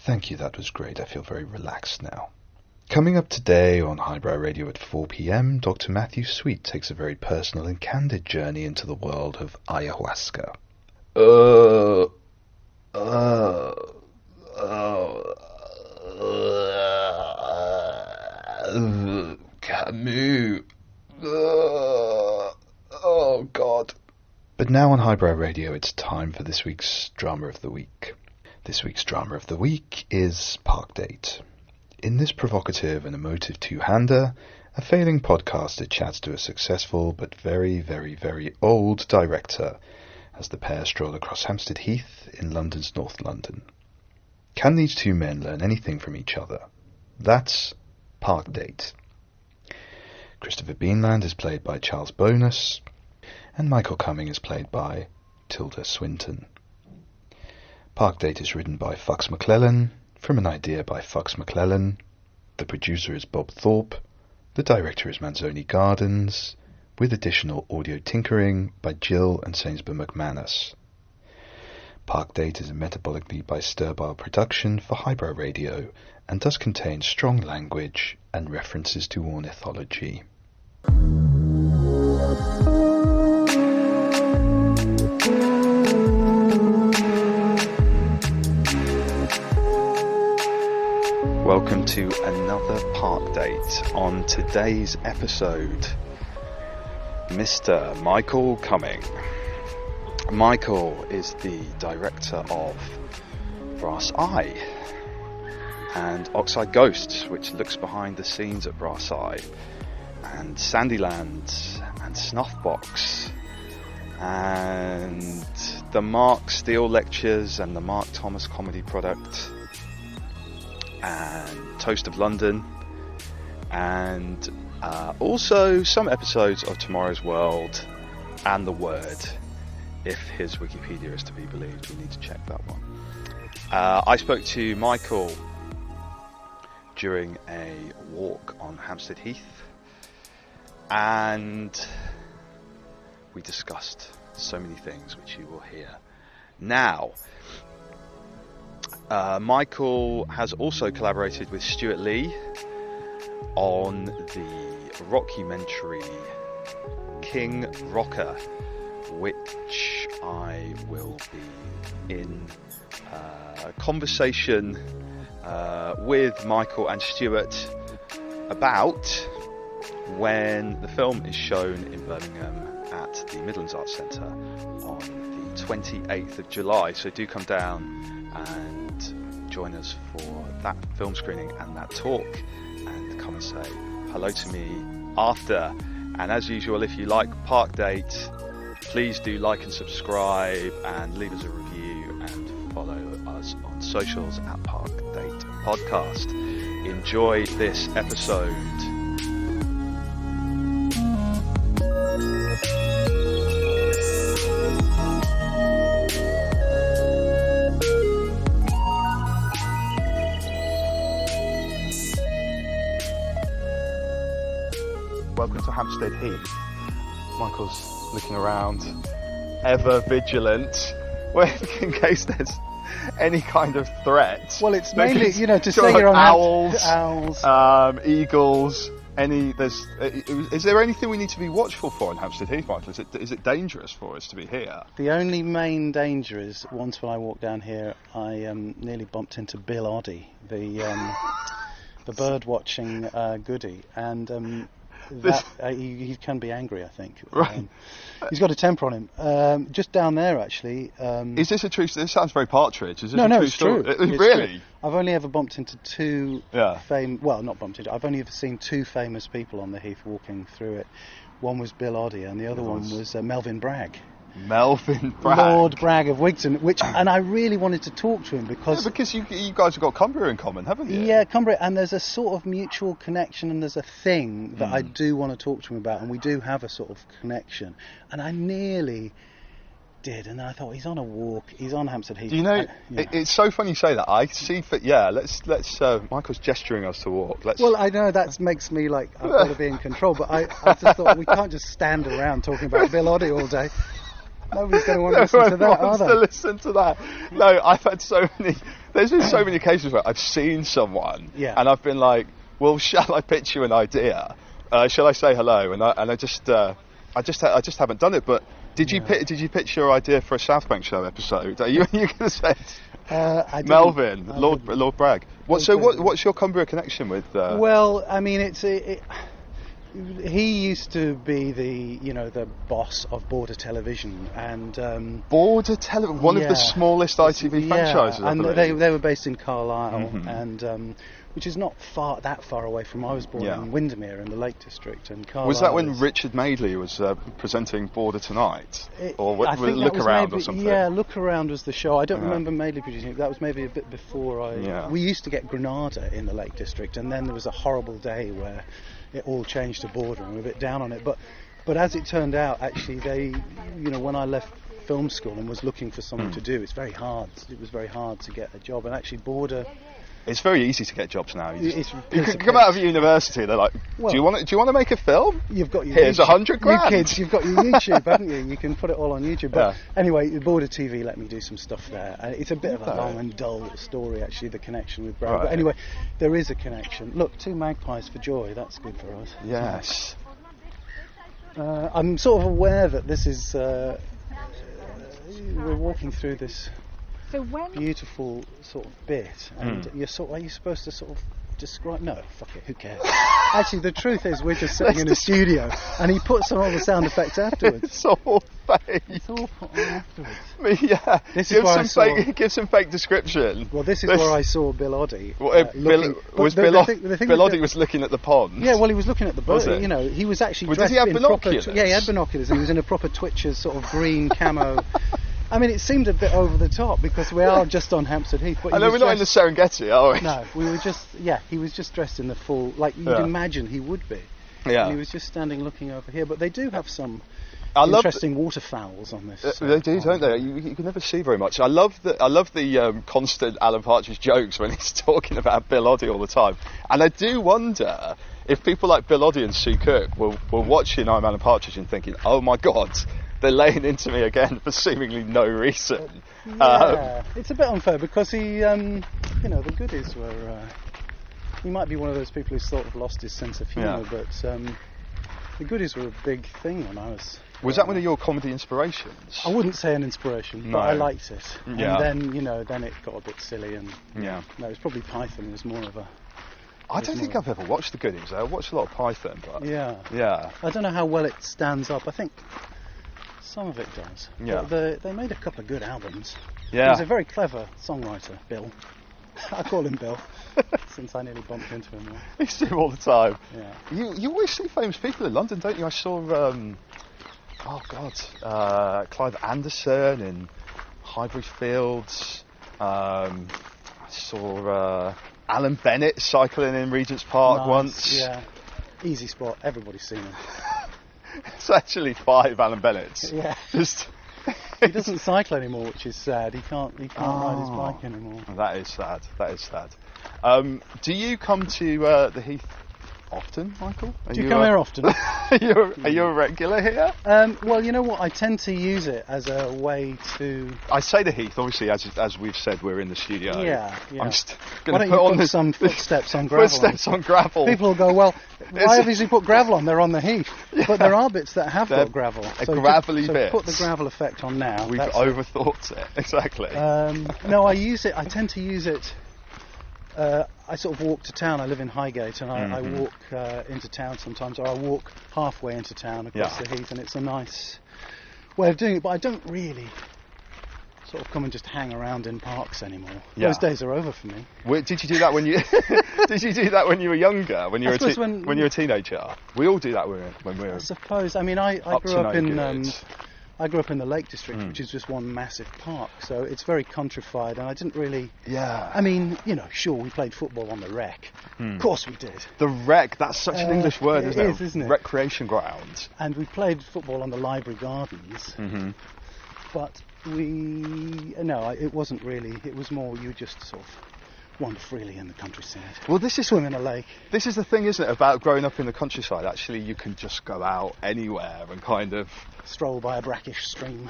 Thank you, that was great. I feel very relaxed now. Coming up today on Highbrow Radio at 4 p.m, Dr. Matthew Sweet takes a very personal and candid journey into the world of ayahuasca. Camus. Oh, God. But now on Highbrow Radio, it's time for this week's Drama of the Week. This week's Drama of the Week is Park Date. In this provocative and emotive two-hander, a failing podcaster chats to a successful but very, very, very old director as the pair stroll across Hampstead Heath in London's North London. Can these two men learn anything from each other? That's Park Date. Christopher Beanland is played by Charles Bonus, and Michael Cumming is played by Tilda Swinton. Park Date is written by Fox McClellan, from an idea by Fox McClellan. The producer is Bob Thorpe. The director is Manzoni Gardens, with additional audio tinkering by Jill and Sainsbury McManus. Park Date is a metabolically by Sturbar production for Highbrow Radio and does contain strong language and references to ornithology. Welcome to another Park Date. On today's episode, Mr. Michael Cumming. Michael is the director of Brass Eye and Oxide Ghosts, which looks behind the scenes at Brass Eye, and Sandyland and Snuffbox and the Mark Steele Lectures and the Mark Thomas Comedy Product and Toast of London, and also some episodes of Tomorrow's World and The Word. If his Wikipedia is to be believed, we need to check that one. I spoke to Michael during a walk on Hampstead Heath, and we discussed so many things which you will hear now. Michael has also collaborated with Stewart Lee on the rockumentary King Rocker, which I will be in conversation with Michael and Stewart about when the film is shown in Birmingham at the Midlands Arts Centre on the 28th of July. So do come down and join us for that film screening and that talk, and come and say hello to me after. And as usual, if you like Park Date, please do like and subscribe and leave us a review and follow us on socials at Park Date Podcast. Enjoy this episode. Welcome to Hampstead Heath. Michael's looking around, ever vigilant, in case there's any kind of threat. Well, it's mainly, to say you're on owls, eagles. Is there anything we need to be watchful for in Hampstead Heath, Michael? Is it dangerous for us to be here? The only main danger is once when I walked down here, I nearly bumped into Bill Oddie, the bird watching goodie, and. He can be angry, I think. Right. He's got a temper on him. Just down there, actually. Is this a true story? This sounds very Partridge. Is this no, a true it's story? true. It's really? True. I've only ever bumped into two not bumped into. I've only ever seen two famous people on the Heath walking through it. One was Bill Oddie, and the other one was Melvyn Bragg. Melvyn Bragg. Lord Bragg of Wigton, and I really wanted to talk to him because you guys have got Cumbria in common, haven't you? Yeah, Cumbria, and there's a sort of mutual connection, and there's a thing that I do want to talk to him about, and we do have a sort of connection, and I nearly did, and then I thought, he's on a walk, he's on Hampstead Heath. Do you know, it's so funny you say that. I see, let's Michael's gesturing us to walk. Well, I know that makes me like, I've got to be in control, but I just thought, we can't just stand around talking about Bill Oddie all day. Nobody's going to want to listen to that, are wants they? to listen to that. No, I've had so many. There's been so many cases where I've seen someone, and I've been like, "Well, shall I pitch you an idea? Shall I say hello?" And I just haven't done it. But did you pitch your idea for a South Bank Show episode? Are you going to say it? Melvin, Lord Bragg. What's your Cumbria connection with? Well, I mean, he used to be the boss of Border Television, and Border Television, one of the smallest ITV franchises, and I believe. they were based in Carlisle, and which is not that far away from. I was born in Windermere in the Lake District, and Carlisle. Was that when Richard Madeley was presenting Border Tonight, or Look Around or something? Yeah, Look Around was the show. I don't remember Madeley producing it. That was maybe a bit before We used to get Granada in the Lake District, and then there was a horrible day where it all changed to Border, and we're a bit down on it. But as it turned out, actually, when I left film school and was looking for something to do, it was very hard to get a job, and actually Border. It's very easy to get jobs now. You can come out of university. They're like, do you want to make a film? You've got your here's $100,000. You kids, you've got your YouTube, haven't you? You can put it all on YouTube. But anyway, Border TV let me do some stuff there. It's a bit of a long and dull story, actually, the connection with Brad. Right. But anyway, there is a connection. Look, 2 magpies for joy. That's good for us. Yes. I'm sort of aware that this is. We're walking through this. So beautiful sort of bit, and are you supposed to sort of describe? No, fuck it, who cares? Actually, the truth is, we're just sitting in a studio, and he puts on all the sound effects afterwards. It's all fake. It's all put on afterwards. This is where give some fake description. Well, this is where I saw Bill Oddie. Bill Oddie was looking at the pond. Yeah, well, he was looking at the bird. You know, he was actually dressed did he have in binoculars? Proper. Yeah, he had binoculars, and he was in a proper Twitchers sort of green camo. I mean, it seemed a bit over the top because we are just on Hampstead Heath. But I know we're not in the Serengeti, are we? No, we were just. Yeah, he was just dressed in the full, like you'd imagine he would be. Yeah. And he was just standing looking over here. But they do have some interesting waterfowls on this. They do, don't they? You can never see very much. I love the constant Alan Partridge jokes when he's talking about Bill Oddie all the time. And I do wonder if people like Bill Oddie and Sue Cook were watching I'm Alan Partridge and thinking, oh my God, they're laying into me again for seemingly no reason. It's a bit unfair because he, the goodies were. He might be one of those people who's sort of lost his sense of humour, but the goodies were a big thing when I was. Was that one of your comedy inspirations? I wouldn't say an inspiration, but I liked it. Yeah. And then it got a bit silly, and no, it was probably Python. It was more of a. I don't think I've ever watched the goodies. I watched a lot of Python, but yeah. I don't know how well it stands up. I think some of it does. Yeah. But they made a couple of good albums. Yeah. He's a very clever songwriter, Bill. I call him Bill, since I nearly bumped into him there. You see him all the time. Yeah. You always see famous people in London, don't you? I saw, Clive Anderson in Highbury Fields. I saw Alan Bennett cycling in Regent's Park once. Yeah. Easy spot. Everybody's seen him. It's actually 5 Alan Bennetts. Yeah. He doesn't cycle anymore, which is sad. He can't ride his bike anymore. That is sad. Do you come to the Heath often, Michael? Do you come here often? Are you a regular here? Well, you know what? I tend to use it as a way to. I say the Heath, obviously, as we've said, we're in the studio. Yeah. I'm going to put on some footsteps on gravel. Footsteps on gravel. People will go, well, why have you put gravel on? They're on the Heath. Yeah. But there are bits that have got gravel. Gravelly bit. So put the gravel effect on now. We've overthought it. Exactly. No, I use it. I tend to use it. I sort of walk to town. I live in Highgate, and I walk into town sometimes, or I walk halfway into town across the Heath, and it's a nice way of doing it. But I don't really sort of come and just hang around in parks anymore. Yeah. Those days are over for me. Did you do that when you did you do that when you were younger? When you were a teenager? We all do that when we were. I suppose. I mean, I grew up in. I grew up in the Lake District, which is just one massive park, so it's very countrified, and I didn't really... Yeah. I mean, sure, we played football on the rec. Of course we did. The rec, that's such an English word, isn't it? It? Recreation ground. And we played football on the library gardens, but it wasn't really, it was more you just sort of wander freely in the countryside. Well, this is Swim in a lake. This is the thing, isn't it, about growing up in the countryside? Actually, you can just go out anywhere and kind of Stroll by a brackish stream.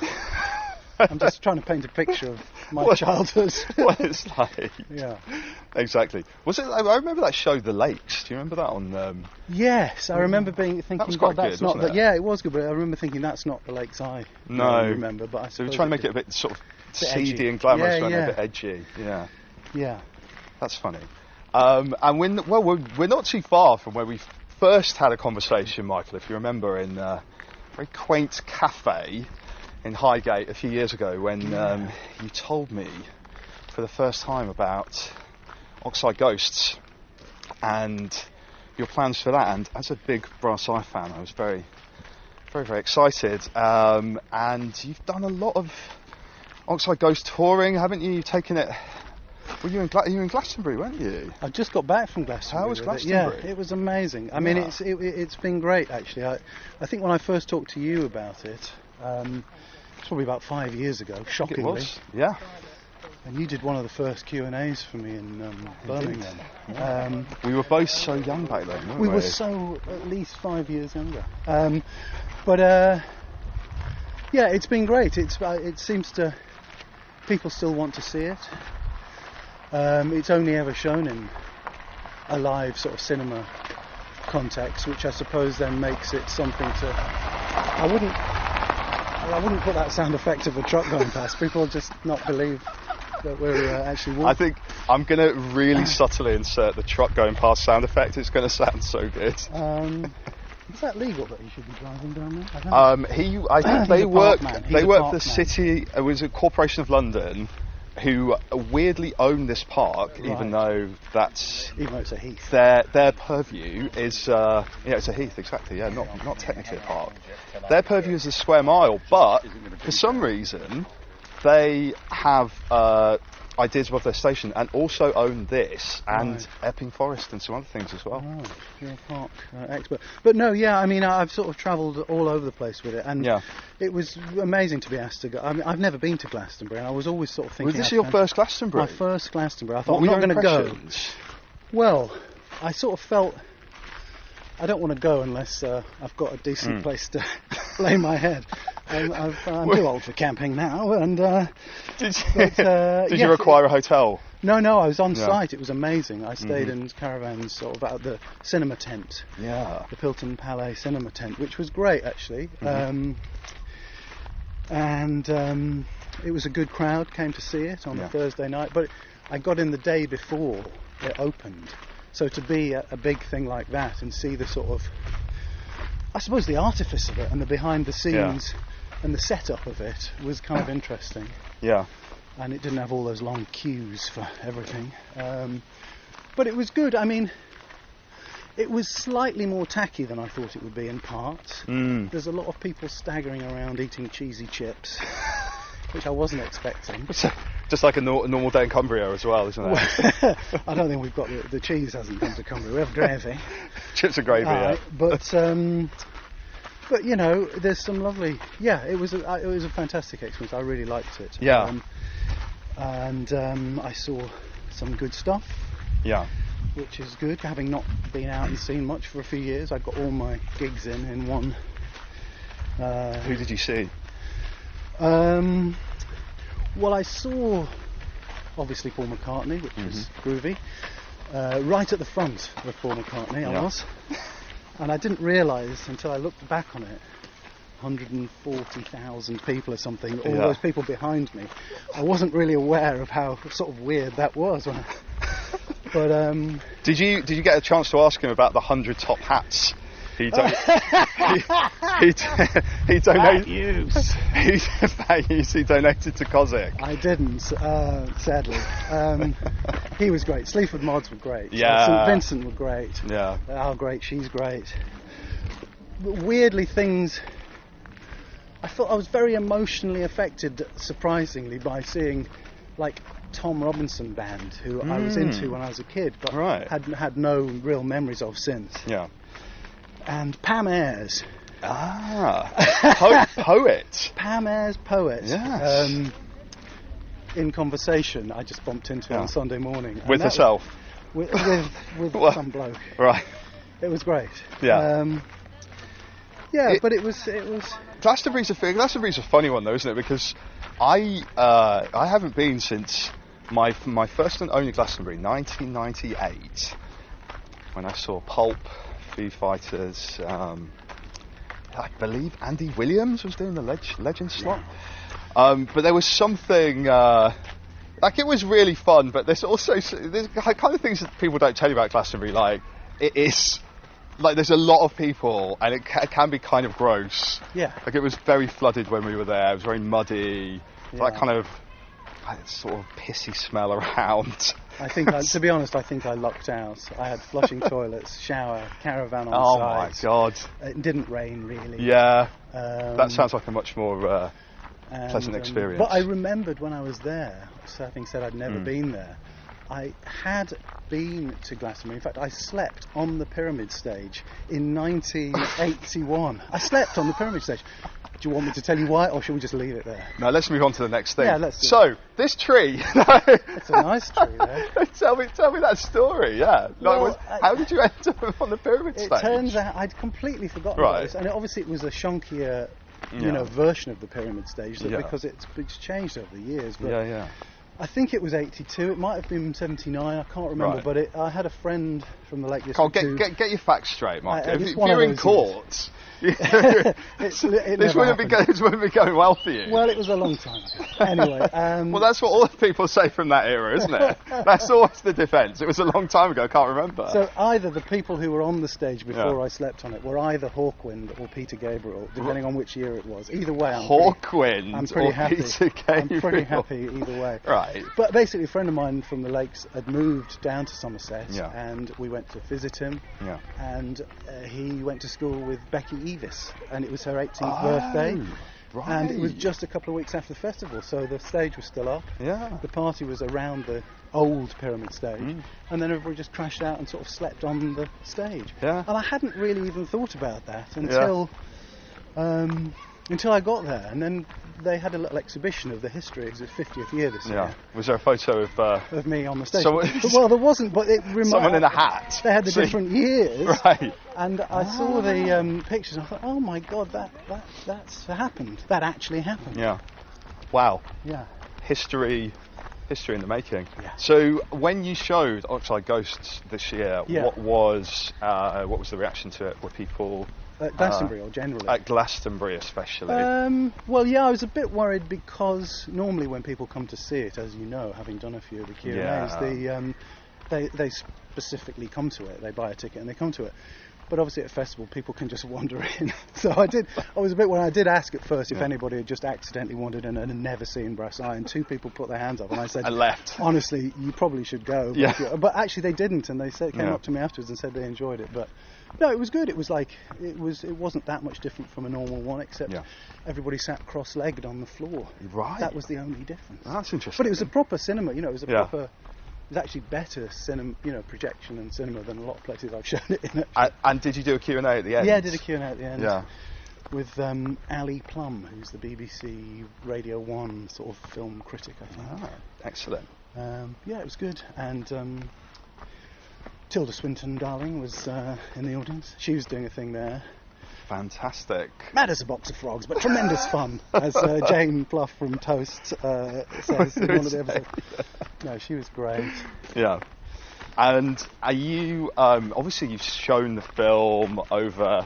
I'm just trying to paint a picture of my childhood. What it's like. Yeah. Exactly. Was it? I remember that show, The Lakes. Do you remember that on? Yes, I remember thinking, that was quite that's good, not wasn't it? Yeah, it was good, but I remember thinking that's not the lakes I remember. But I So we're suppose trying to make it a bit sort of seedy and glamorous, and a bit edgy. Yeah. Yeah. That's funny. And we're not too far from where we first had a conversation, Michael, if you remember, in a very quaint cafe in Highgate a few years ago when you told me for the first time about Oxide Ghosts and your plans for that. And as a big Brass Eye fan, I was very, very, very excited. And you've done a lot of Oxide Ghost touring, haven't you? You've taken it... Well, you were in Glastonbury, weren't you? I just got back from Glastonbury. How was Glastonbury? Yeah, it was amazing. I mean, it's been great, actually. I think when I first talked to you about it, it's probably about 5 years ago, shockingly. It was, yeah. And you did one of the first Q&As for me in Birmingham. Yeah. We were both so young back then, weren't we? We were so at least 5 years younger. Yeah, it's been great. It seems to... People still want to see it. It's only ever shown in a live sort of cinema context, which I suppose then makes it something to... I wouldn't put that sound effect of a truck going past. People will just not believe that we're actually walking. I think I'm going to really subtly insert the truck going past sound effect. It's going to sound so good. Is that legal that you should be driving down there? I don't know. I think they work for the city. It was a Corporation of London who weirdly own this park, even though it's a heath. Their purview is it's a heath, exactly. Yeah, not technically a park. Their purview is a square mile, but for some reason they have ideas above their station and also own this and Epping Forest and some other things as well. Oh, you're a park expert. But no, yeah, I mean, I've sort of travelled all over the place with it, and it was amazing to be asked to go. I mean, I've never been to Glastonbury, and I was always sort of thinking... Was this your first Glastonbury? My first Glastonbury. I thought, I'm not going to go. Well, I sort of felt... I don't want to go unless I've got a decent place to lay my head. I'm too old for camping now, and did you require a hotel? No, I was on site. It was amazing. I stayed in caravans, sort of at the cinema tent. Yeah, the Pilton Palais cinema tent, which was great actually. It was a good crowd came to see it on the Thursday night, but I got in the day before it opened. So to be at a big thing like that and see the sort of, I suppose, the artifice of it and the behind the scenes and the setup of it was kind of interesting. Yeah. And it didn't have all those long queues for everything. But it was good. I mean, it was slightly more tacky than I thought it would be in parts. There's a lot of people staggering around eating cheesy chips, which I wasn't expecting. Just like a normal day in Cumbria as well, isn't it? I don't think we've got the cheese hasn't come to Cumbria. We have gravy. Chips and gravy, yeah. But you know, there's some lovely. Yeah, it was a fantastic experience. I really liked it. Yeah. I saw some good stuff. Yeah. Which is good. Having not been out and seen much for a few years, I got all my gigs in one. Who did you see? Well, I saw, obviously, Paul McCartney, which was groovy. Right at the front of Paul McCartney, I was. And I didn't realise until I looked back on it, 140,000 people or something, all those people behind me. I wasn't really aware of how sort of weird that was. But did you get a chance to ask him about the 100 top hats? He donated. He donated to Cossack. I didn't, sadly. He was great. Sleaford Mods were great. Yeah. St Vincent were great. Yeah. How great, she's great. But weirdly, things. I felt I was very emotionally affected, surprisingly, by seeing, like, Tom Robinson band, who I was into when I was a kid, but had no real memories of since. Yeah. And Pam Ayres. Poet. Pam Ayres, poet. Yes. in conversation, I just bumped into her on Sunday morning. With herself? With some bloke. Right. It was great. Yeah. But it was. Glastonbury's a funny one though, isn't it? Because I haven't been since my first and only Glastonbury, 1998, when I saw Pulp, Foo Fighters. I believe Andy Williams was doing the legend slot. But there was something. It was really fun, but there's kind of things that people don't tell you about Glastonbury. Like, it is, like, there's a lot of people, and it can be kind of gross. Yeah. Like, it was very flooded when we were there. It was very muddy. That kind of sort of pissy smell around. I think, to be honest, I lucked out. I had flushing toilets, shower, caravan on Oh site. My God! It didn't rain really. Yeah. That sounds like a much more pleasant experience. But I remembered when I was there, having said I'd never been there, I had been to Glastonbury. In fact, I slept on the pyramid stage in 1981. I slept on the pyramid stage. Do you want me to tell you why, or should we just leave it there? No, let's move on to the next thing. Yeah, let's do it. This tree. It's a nice tree, though. Tell me that story. Yeah. Well, how did you end up on the pyramid stage? It turns out I'd completely forgotten about this, and obviously it was a shonkier, version of the pyramid stage, because it's changed over the years. But I think it was 82. It might have been 79. I can't remember. Right. But I had a friend from the Lake District. Get your facts straight, Mark. If you're in court, this wouldn't be going well for you. Well, it was a long time ago. Anyway. Well, that's what all the people say from that era, isn't it? That's always the defence. It was a long time ago. I can't remember. So either the people who were on the stage before I slept on it were either Hawkwind or Peter Gabriel, depending on which year it was. Either way, I'm pretty happy. Peter Gabriel. I'm pretty happy either way. Right. But basically, a friend of mine from the Lakes had moved down to Somerset, and we went to visit him. Yeah. And he went to school with Becky Evis, and it was her 18th birthday. Right. And it was just a couple of weeks after the festival, so the stage was still up. Yeah. The party was around the old pyramid stage, and then everybody just crashed out and sort of slept on the stage. Yeah. And I hadn't really even thought about that until I got there, and then they had a little exhibition of the history. It was its 50th year this year. Was there a photo of me on the stage? Well, there wasn't, but it reminded someone in a hat. They had the different years, right? And I saw the pictures, and I thought, oh my God, that's happened. That actually happened. Yeah. Wow. Yeah. History in the making. Yeah. So when you showed Oxide Ghosts this year, what was the reaction to it? Were people at Glastonbury or generally? At Glastonbury especially. Well, yeah, I was a bit worried because normally when people come to see it, as you know, having done a few of the Q&As, they specifically come to it. They buy a ticket and they come to it. But obviously at a festival, people can just wander in. So I was a bit worried. I did ask at first if anybody had just accidentally wandered in and had never seen Brass Eye, and 2 people put their hands up, and I said, I left. Honestly, you probably should go. But actually they didn't, and they came up to me afterwards and said they enjoyed it. But no, it was good. It was it wasn't that much different from a normal one, except everybody sat cross-legged on the floor. Right. That was the only difference. That's interesting. But it was a proper cinema. It was a proper. It was actually better cinema, projection and cinema than a lot of places I've shown it in. And did you do a Q&A at the end? Yeah, I did a Q&A at the end. Yeah. With Ali Plum, who's the BBC Radio 1 sort of film critic, I think. Ah, excellent. Yeah, it was good. And Tilda Swinton, darling, was in the audience. She was doing a thing there. Fantastic. Mad as a box of frogs, but tremendous fun, as Jane Pluff from Toast says in one of the episodes. No, she was great. Yeah. And are you, obviously you've shown the film over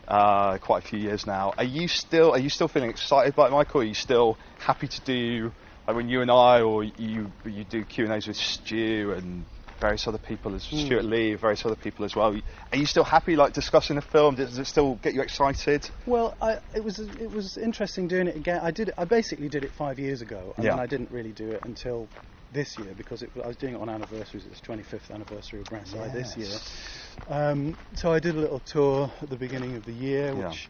quite a few years now. Are you still feeling excited by it, Michael? Are you still happy to do, when you and I, or you do Q&As with Stu and various other people, Stewart Lee, various other people as well. Are you still happy, discussing the film? Does it still get you excited? Well, it was interesting doing it again. I basically did it 5 years ago, and then I didn't really do it until this year because I was doing it on anniversaries. It was 25th anniversary of Brass Eye this year. So I did a little tour at the beginning of the year, which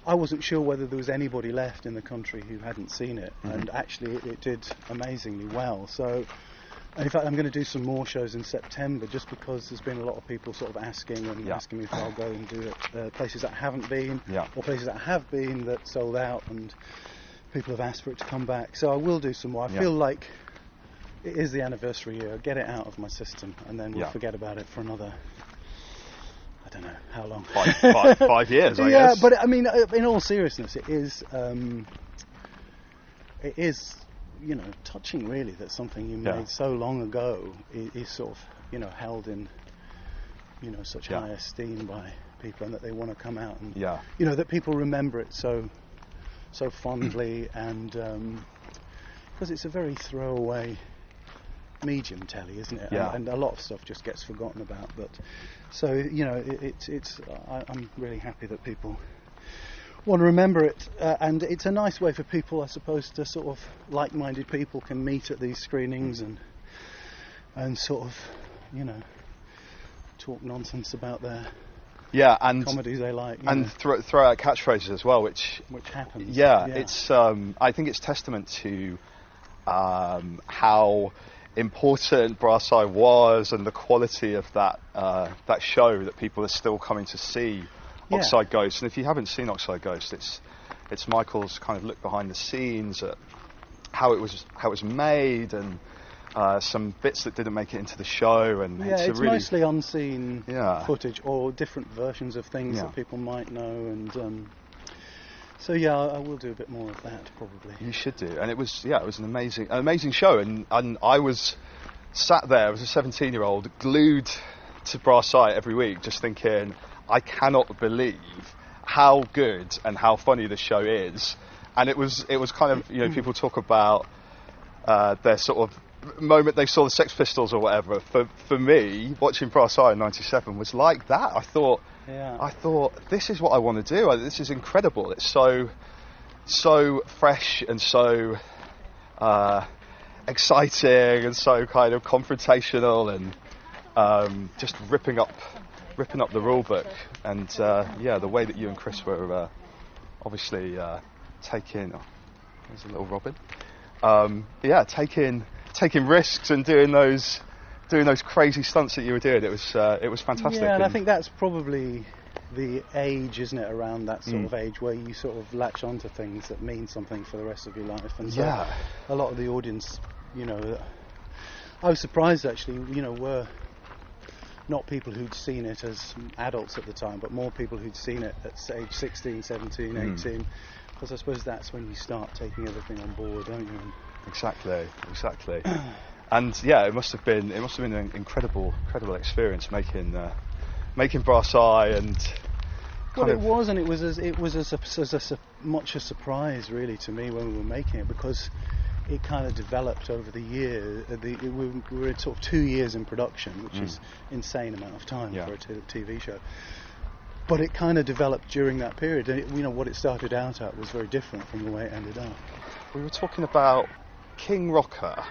I wasn't sure whether there was anybody left in the country who hadn't seen it, and actually it did amazingly well. So. And in fact, I'm going to do some more shows in September, just because there's been a lot of people sort of asking me if I'll go and do it. Places that I haven't been, or places that I have been that sold out, and people have asked for it to come back. So I will do some more. I feel like it is the anniversary year. Get it out of my system, and then we'll forget about it for another, I don't know how long. 5 years, I guess. Yeah, but I mean, in all seriousness, it is, touching really that something you made so long ago is sort of, held in, such high esteem by people, and that they want to come out and, that people remember it so fondly, and because it's a very throwaway medium, telly, isn't it? Yeah. And a lot of stuff just gets forgotten about. But so I'm really happy that people want to remember it, and it's a nice way for people, I suppose, to sort of like-minded people can meet at these screenings and sort of, talk nonsense about their and comedies they like, and throw out catchphrases as well, which happens. It's I think it's testament to how important Brass Eye was, and the quality of that show, that people are still coming to see Oxide Ghost. And if you haven't seen Oxide Ghost, it's Michael's kind of look behind the scenes at how it was made, and some bits that didn't make it into the show, and it's really mostly unseen footage or different versions of things that people might know, and so I will do a bit more of that probably. You should do. And it was an amazing show, and I was sat there as a 17-year-old glued to Brass Eye every week, just thinking, I cannot believe how good and how funny this show is. And it was kind of, people talk about their sort of moment they saw the Sex Pistols or whatever. For me, watching Brass Eye in '97 was like that. I thought, this is what I want to do. This is incredible. It's so fresh and so exciting and so kind of confrontational, and just ripping up the rule book. And the way that you and Chris were obviously taking. Oh, there's a little Robin. Taking risks and doing those crazy stunts that you were doing. It was fantastic. Yeah, and I think that's probably the age, isn't it, around that sort of age where you sort of latch onto things that mean something for the rest of your life. And so a lot of the audience, I was surprised actually, were not people who'd seen it as adults at the time, but more people who'd seen it at age 16, 17, 18, because I suppose that's when you start taking everything on board, don't you? Exactly. And it must have been an incredible experience making Brass Eye. And it was as much a surprise really to me when we were making it, because it kind of developed over the year. We were sort of 2 years in production, which is insane amount of time for a TV show. But it kind of developed during that period, and what it started out at was very different from the way it ended up. We were talking about King Rocker,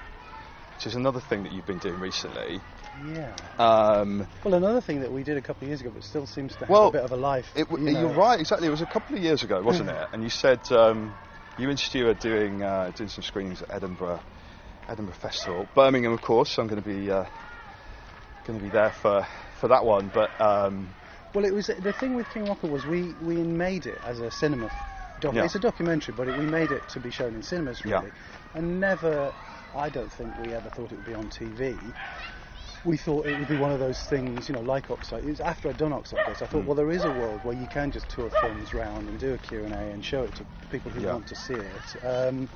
which is another thing that you've been doing recently. Yeah. Well, another thing that we did a couple of years ago, but still seems to have a bit of a life. You're right, exactly. It was a couple of years ago, wasn't it? And you said you and Stewart doing some screenings at Edinburgh Festival, Birmingham, of course. So I'm going to be there for that one. But well, it was the thing with King Rocker was we made it as a cinema. It's a documentary, but we made it to be shown in cinemas, really. And I don't think we ever thought it would be on TV. We thought it would be one of those things, like Oxide. It was after I'd done Oxide Ghost, I thought, well, there is a world where you can just tour films round and do a Q&A and show it to people who want to see it.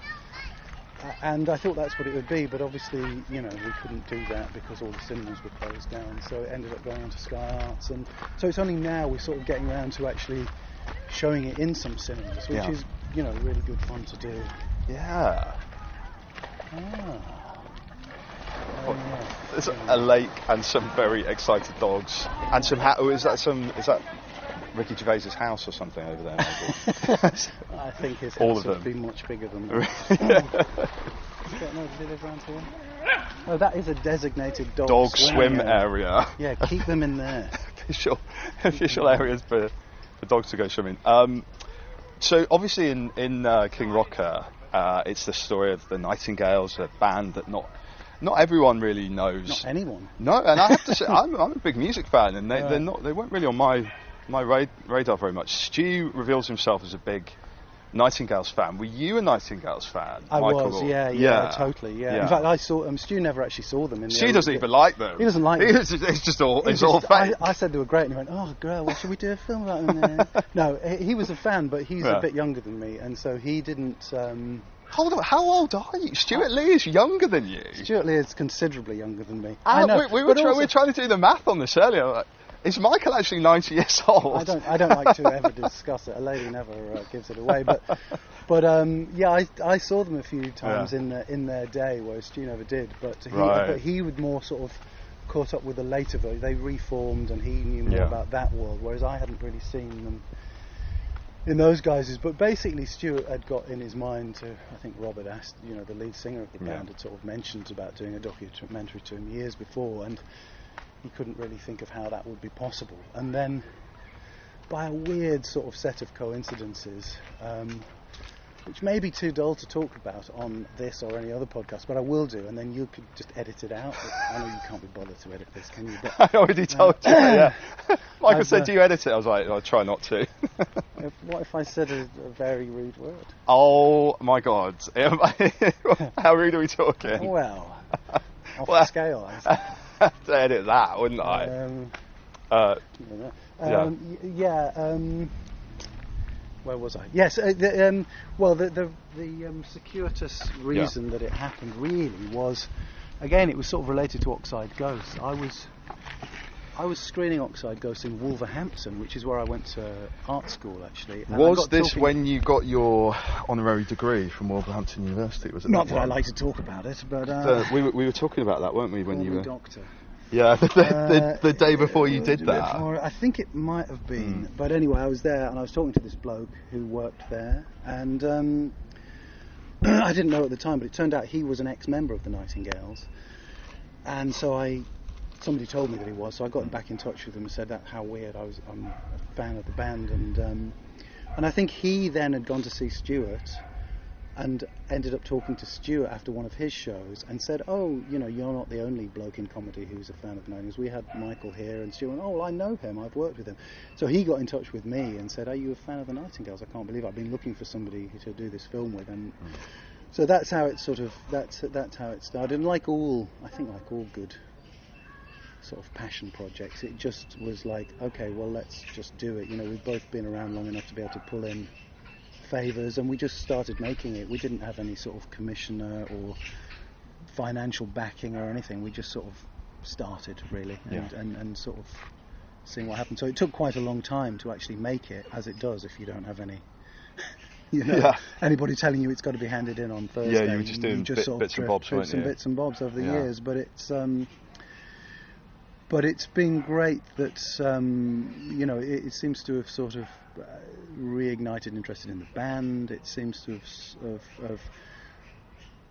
And I thought that's what it would be, but obviously, we couldn't do that because all the cinemas were closed down, so it ended up going on to Sky Arts. And so it's only now we're sort of getting around to actually showing it in some cinemas, which is, really good fun to do. Yeah. There's a lake and some very excited dogs, and some is that Ricky Gervais's house or something over there? Maybe? I think his all house of would them be much bigger than that. Does he live around here? Oh, that is a designated dog swim area. Yeah, keep them in there. official areas for dogs to go swimming. So obviously in King Rocker, it's the story of the Nightingales, a band that not everyone really knows. Not anyone. No, and I have to say I'm a big music fan, and they weren't really on my radar very much. Stu reveals himself as a big Nightingales fan. Were you a Nightingales fan? I Michael was, Moore? yeah, totally, yeah. In fact, I saw Stu never actually saw them. Stu doesn't even like them. He doesn't like them. It's all fake. I said they were great, and he went, "Oh, girl, what should we do a film about them?" No, he was a fan, but he's a bit younger than me, and so he didn't. Hold on, how old are you? Stewart Lee is younger than you. Stewart Lee is considerably younger than me. I know. We were trying to do the math on this earlier. Like, is Michael actually 90 years old? I don't like to ever discuss it. A lady never gives it away. But I saw them a few times in their day, whereas Stu never did. But he would more sort of caught up with the later version. They reformed, and he knew more about that world, whereas I hadn't really seen them in those guises. But basically, Stewart had got in his mind to, I think Robert asked, the lead singer of the band had sort of mentioned about doing a documentary to him years before, and he couldn't really think of how that would be possible. And then, by a weird sort of set of coincidences, which may be too dull to talk about on this or any other podcast, but I will do, and then you could just edit it out. I know you can't be bothered to edit this, can you? But, I already told you, Michael said, do you edit it? I was like, I'll try not to. What if I said a very rude word? Oh, my God. How rude are we talking? Well, off the scale, I suppose. To edit that, wouldn't I? Where was I? Yes. The circuitous reason that it happened really was, again, it was sort of related to Oxide Ghost. I was screening Oxide Ghost in Wolverhampton, which is where I went to art school, actually. Was this when you got your honorary degree from Wolverhampton University? Was it not that I like to talk about it, but we were talking about that, weren't we? When you were doctor. Yeah, the day before you did that. I think it might have been, but anyway, I was there and I was talking to this bloke who worked there, and I didn't know at the time, but it turned out he was an ex-member of the Nightingales, and so somebody told me that he was, so I got back in touch with him and said that how weird. I'm a fan of the band, and I think he then had gone to see Stewart and ended up talking to Stewart after one of his shows and said, "Oh, you're not the only bloke in comedy who's a fan of the Nightingales. We had Michael here," and Stewart went, "Oh, well, I know him. I've worked with him." So he got in touch with me and said, "Are you a fan of the Nightingales? I can't believe I've been looking for somebody to do this film with." And so that's how it that's how it started. And like all good sort of passion projects, it just was like, okay, well, let's just do it. We've both been around long enough to be able to pull in favours, and we just started making it. We didn't have any sort of commissioner or financial backing or anything. We just sort of started, really, and sort of seeing what happened. So it took quite a long time to actually make it, as it does if you don't have any anybody telling you it's got to be handed in on Thursday. Yeah, you were just doing bits and bobs, weren't you? Bits and bobs over the years, but it's been great that it seems to have sort of reignited interest in the band. It seems to have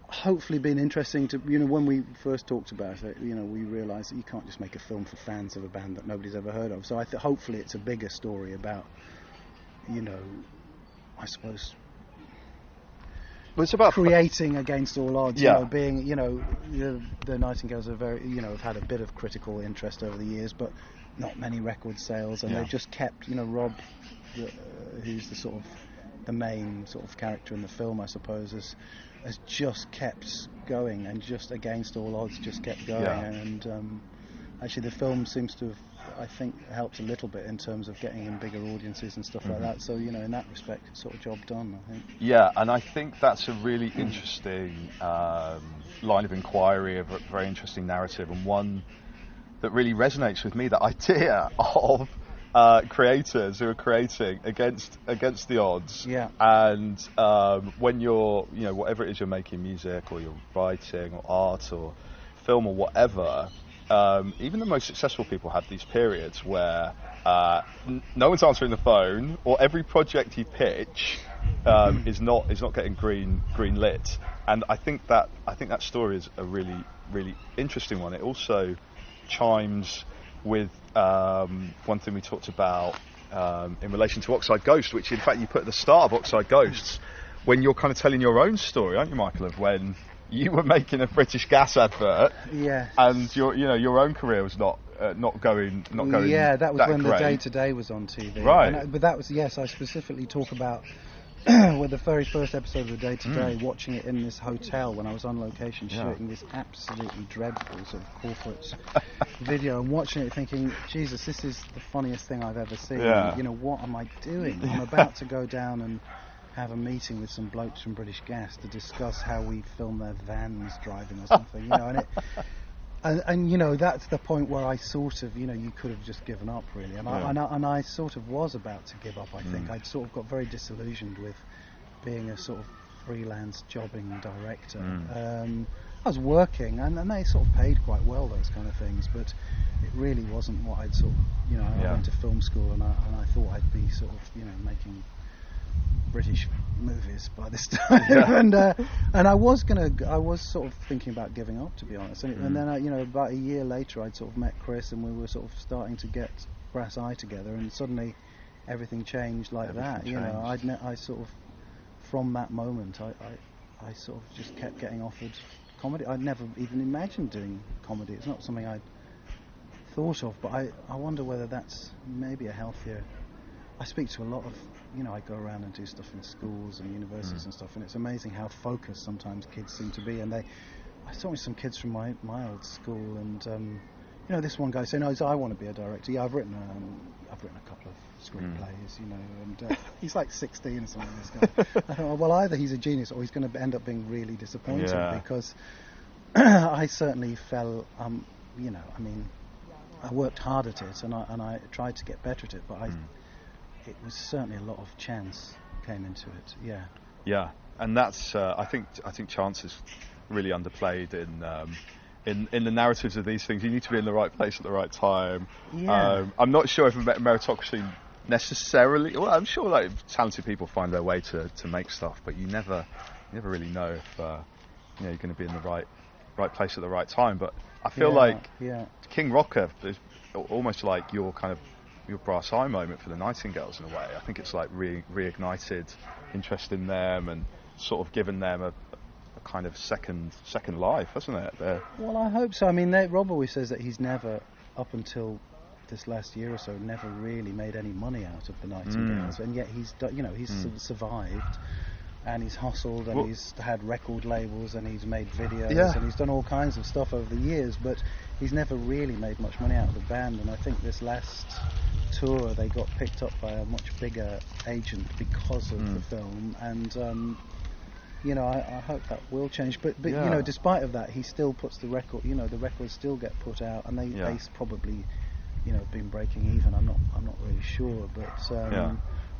hopefully been interesting to, when we first talked about it, we realised that you can't just make a film for fans of a band that nobody's ever heard of. So hopefully it's a bigger story about, I suppose, it's about creating against all odds. Being, the Nightingales are very, have had a bit of critical interest over the years, but not many record sales, and they've just kept, Rob, who's the main sort of character in the film, I suppose, has just kept going, and just against all odds just kept going, and actually the film seems to have, I think, helped a little bit in terms of getting in bigger audiences and stuff like that. So, in that respect, it's sort of job done, I think. Yeah, and I think that's a really interesting line of inquiry, a very interesting narrative, and one that really resonates with me, the idea of creators who are creating against the odds. Yeah. And when you're, whatever it is you're making, music or you're writing or art or film or whatever, even the most successful people have these periods where no one's answering the phone, or every project you pitch is not getting green lit. And I think that story is a really, really interesting one. It also chimes with one thing we talked about in relation to Oxide Ghost, which in fact you put at the start of Oxide Ghosts, when you're kind of telling your own story, aren't you, Michael, of when you were making a British Gas advert, and your own career was not going. Yeah, that was when great. The Day Today was on TV. Right. But that was, I specifically talk about with the very first episode of The Day Today, watching it in this hotel when I was on location shooting this absolutely dreadful sort of corporate video, and watching it thinking, Jesus, this is the funniest thing I've ever seen. You know, what am I doing? I'm about to go down and have a meeting with some blokes from British Gas to discuss how we film their vans driving or something, you know, and you know, that's the point where I sort of, you know, you could have just given up really, and I sort of was about to give up. I think I'd sort of got very disillusioned with being a sort of freelance jobbing director. I was working, and they sort of paid quite well, those kind of things, but it really wasn't what I'd sort of, you know, I went to film school and I thought I'd be sort of, you know, making British movies by this time, and I was sort of thinking about giving up, to be honest. And then, you know, about a year later, I'd sort of met Chris, and we were sort of starting to get Brass Eye together, and suddenly everything changed like that. You know, I sort of, from that moment, I sort of just kept getting offered comedy. I'd never even imagined doing comedy. It's not something I'd thought of, but I wonder whether that's maybe a healthier. I speak to a lot of, you know, I go around and do stuff in schools and universities and stuff, and it's amazing how focused sometimes kids seem to be. And I saw some kids from my old school, and you know, this one guy saying, "Oh, I want to be a director. Yeah, I've written a couple of screenplays, you know." And he's like 16 or something. This guy. I thought, well, either he's a genius or he's going to end up being really disappointed, because I certainly fell, you know, I mean, I worked hard at it, and I tried to get better at it, but it was certainly a lot of chance came into it. Yeah, and that's I think chance is really underplayed in the narratives of these things. You need to be in the right place at the right time. I'm not sure if meritocracy necessarily. Well, I'm sure like talented people find their way to make stuff, but you never really know if you know, you're going to be in the right place at the right time. But I feel like King Rocker is almost like your kind of your Brass Eye moment for the Nightingales in a way. I think it's like reignited interest in them and sort of given them a kind of second life, hasn't it? Well, I hope so. I mean, Rob always says that he's never, up until this last year or so, never really made any money out of the Nightingales, and yet he's survived, and he's hustled, and he's had record labels, and he's made videos, and he's done all kinds of stuff over the years, but he's never really made much money out of the band. And I think this last tour they got picked up by a much bigger agent because of the film, and you know, I hope that will change. But you know, despite of that, he still puts the record. You know, the records still get put out, and they probably, you know, been breaking even. I'm not really sure,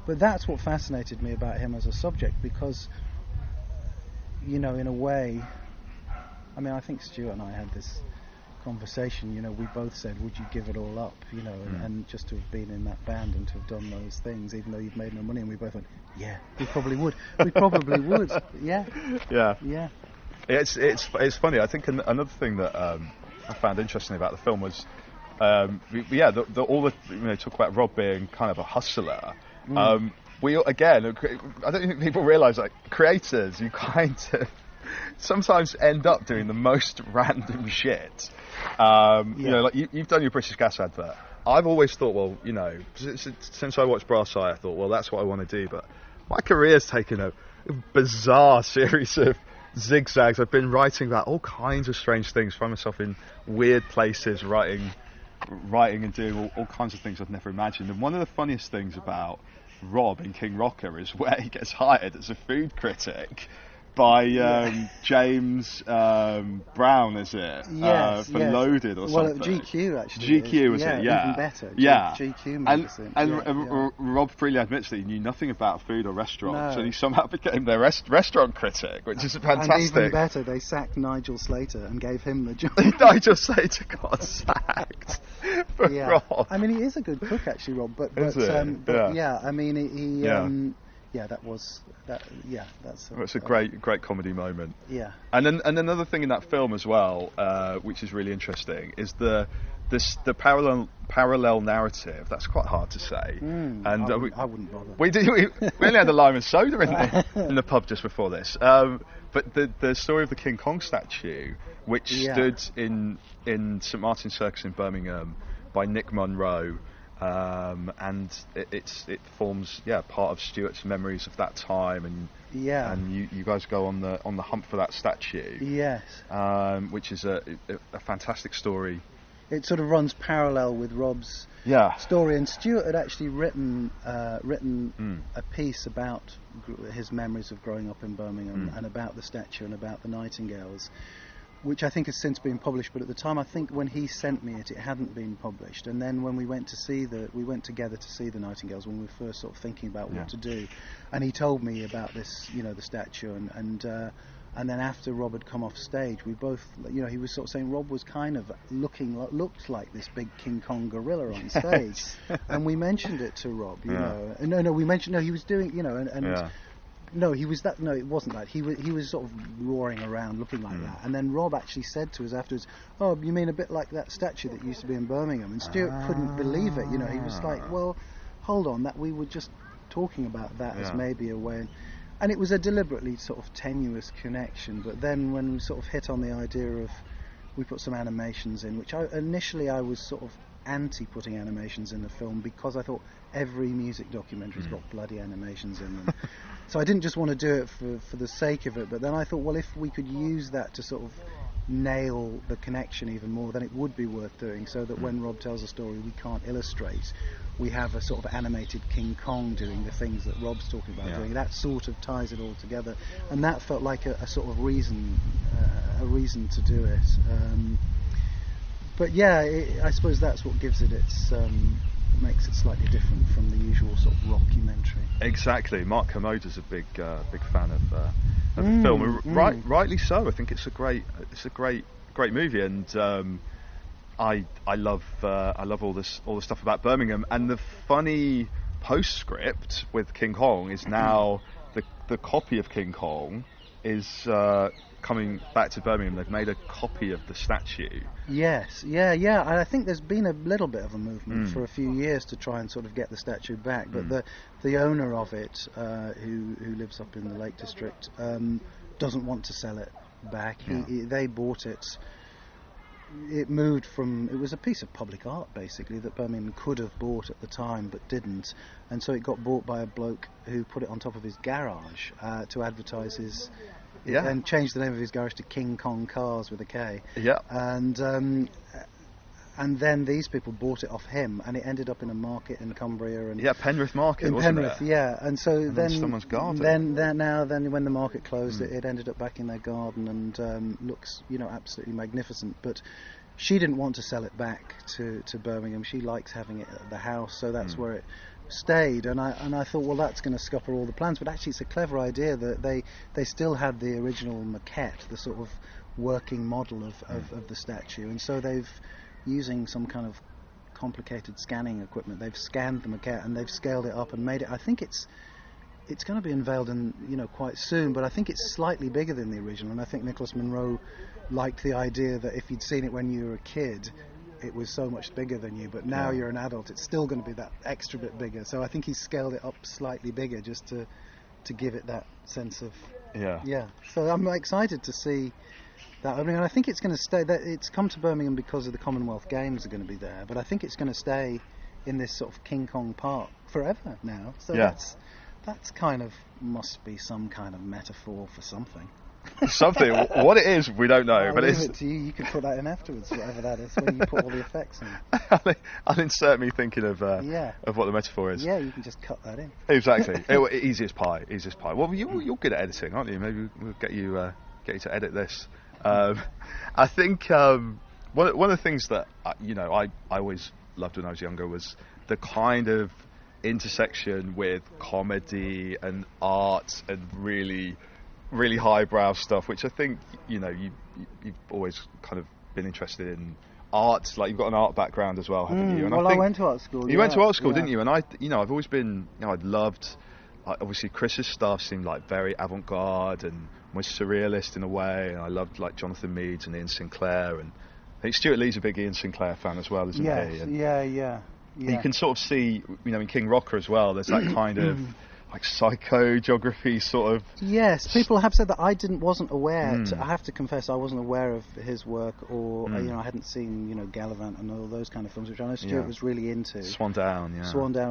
but that's what fascinated me about him as a subject, because, you know, in a way, I mean, I think Stewart and I had this conversation. You know, we both said, would you give it all up, you know, and just to have been in that band and to have done those things, even though you've made no money? And we both went, yeah, we probably would. We probably would. Yeah. It's funny. I think another thing that I found interesting about the film was, all the you know, talk about Rob being kind of a hustler. We again, I don't think people realise, like, creators, you kind of sometimes end up doing the most random shit. You know, like you've done your British Gas advert. I've always thought, well, you know, since I watched Brass Eye, I thought, well, that's what I want to do. But my career's taken a bizarre series of zigzags. I've been writing about all kinds of strange things, find myself in weird places, writing and doing all kinds of things I've never imagined. And one of the funniest things about Rob in King Rocker is where he gets hired as a food critic by James Brown, is it? Yes, for Loaded or something. Well, GQ actually. GQ was it? Yeah, even better. Yeah, GQ magazine. And Rob freely admits that he knew nothing about food or restaurants, No. and he somehow became their restaurant critic, which is fantastic. And even better, they sacked Nigel Slater and gave him the job. Nigel Slater got sacked for Rob. I mean, he is a good cook, actually, Rob. But I mean, he. That's a great comedy moment. Yeah. And then another thing in that film as well, which is really interesting, is the parallel narrative. That's quite hard to say. And I wouldn't bother. We only had a lime and soda in the pub just before this. But the story of the King Kong statue, which stood in St Martin's Circus in Birmingham by Nick Munro, and it forms part of Stewart's memories of that time, and you guys go on the hunt for that statue. Yes. Which is a fantastic story. It sort of runs parallel with Rob's story, and Stewart had actually written a piece about his memories of growing up in Birmingham and about the statue and about the Nightingales, which I think has since been published. But at the time, I think when he sent me it hadn't been published. And then when we went together to see the Nightingales when we were first sort of thinking about what to do, and he told me about this, the statue, and then after Rob had come off stage, we both, he was sort of saying Rob was kind of looked like this big King Kong gorilla on stage, and we mentioned it to Rob, we mentioned he was doing, No, he was that. No, it wasn't that. He was sort of roaring around, looking like that. And then Rob actually said to us afterwards, "Oh, you mean a bit like that statue that used to be in Birmingham?" And Stewart couldn't believe it. He was like, "Well, hold on, that we were just talking about that as maybe a way." And it was a deliberately sort of tenuous connection. But then when we sort of hit on the idea of, we put some animations in, which initially I was sort of anti putting animations in the film because I thought every music documentary's got bloody animations in them. So I didn't just want to do it for the sake of it, but then I thought, well, if we could use that to sort of nail the connection even more, then it would be worth doing, so that when Rob tells a story we can't illustrate, we have a sort of animated King Kong doing the things that Rob's talking about doing. That sort of ties it all together, and that felt like a sort of reason to do it. But I suppose that's what gives it makes it slightly different from the usual sort of rockumentary. Exactly. Mark Kermode's a big fan of the film. Rightly so. I think it's a great movie, and I love all the stuff about Birmingham. And the funny postscript with King Kong is now the copy of King Kong is coming back to Birmingham. They've made a copy of the statue. Yes, and I think there's been a little bit of a movement for a few years to try and sort of get the statue back, but the owner of it, who lives up in the Lake District, doesn't want to sell it back. They bought it. It was a piece of public art basically that Birmingham could have bought at the time but didn't, and so it got bought by a bloke who put it on top of his garage to advertise his. And changed the name of his garage to King Kong Cars with a K. Yeah. And then these people bought it off him, and it ended up in a market in Cumbria and Penrith Market. Wasn't it? And so then someone's garden. Then when the market closed, it ended up back in their garden and looks absolutely magnificent. But she didn't want to sell it back to Birmingham. She likes having it at the house, so that's where it stayed, and I thought, well, that's going to scupper all the plans, but actually it's a clever idea that they still had the original maquette, the sort of working model of the statue, and so they've, using some kind of complicated scanning equipment, they've scanned the maquette and they've scaled it up and made it. I think it's going to be unveiled in quite soon, but I think it's slightly bigger than the original, and I think Nicholas Monroe liked the idea that if you'd seen it when you were a kid, it was so much bigger than you, but now you're an adult, it's still going to be that extra bit bigger. So I think he's scaled it up slightly bigger just to give it that sense of So I'm excited to see that. I mean, I think it's going to stay. That it's come to Birmingham because of the Commonwealth Games are going to be there, but I think it's going to stay in this sort of King Kong Park forever now. So that's kind of must be some kind of metaphor for something. Something. What it is, we don't know. But leave it to you. You can put that in afterwards, whatever that is, when you put all the effects in. I'll insert me thinking of what the metaphor is. Yeah, you can just cut that in. Exactly. Easy as pie. Well, you're good at editing, aren't you? Maybe we'll get you to edit this. I think one of the things that I always loved when I was younger was the kind of intersection with comedy and art and really highbrow stuff, which I think you've always kind of been interested in. Art, like you've got an art background as well, haven't you? And I went to art school. You went to art school, didn't you? And I've always been, I'd loved. Obviously, Chris's stuff seemed like very avant-garde and was surrealist in a way, and I loved like Jonathan Meades and Ian Sinclair, and I think Stewart Lee's a big Ian Sinclair fan as well, isn't he? And yeah. you can sort of see, in King Rocker as well, there's that kind of. like psychogeography sort of. Yes, people have said that. I wasn't aware. I have to confess, I wasn't aware of his work, or I hadn't seen Gallivant and all those kind of films, which I know Stewart was really into. Swan Down,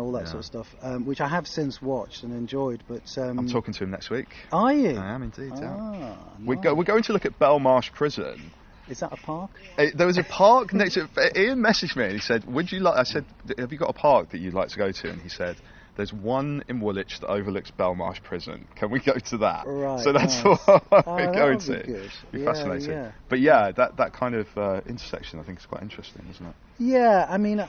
all that sort of stuff, which I have since watched and enjoyed. But I'm talking to him next week. Are you? I am indeed. Nice. We're going to look at Belmarsh Prison. Is that a park? There was a park next to it. Ian messaged me and he said, "Would you like?" I said, "Have you got a park that you'd like to go to?" And he said, "There's one in Woolwich that overlooks Belmarsh Prison. Can we go to that?" Right. So that's what we're going to. Good. Be Yeah. fascinating. But that kind of intersection I think is quite interesting, isn't it? Yeah, I mean,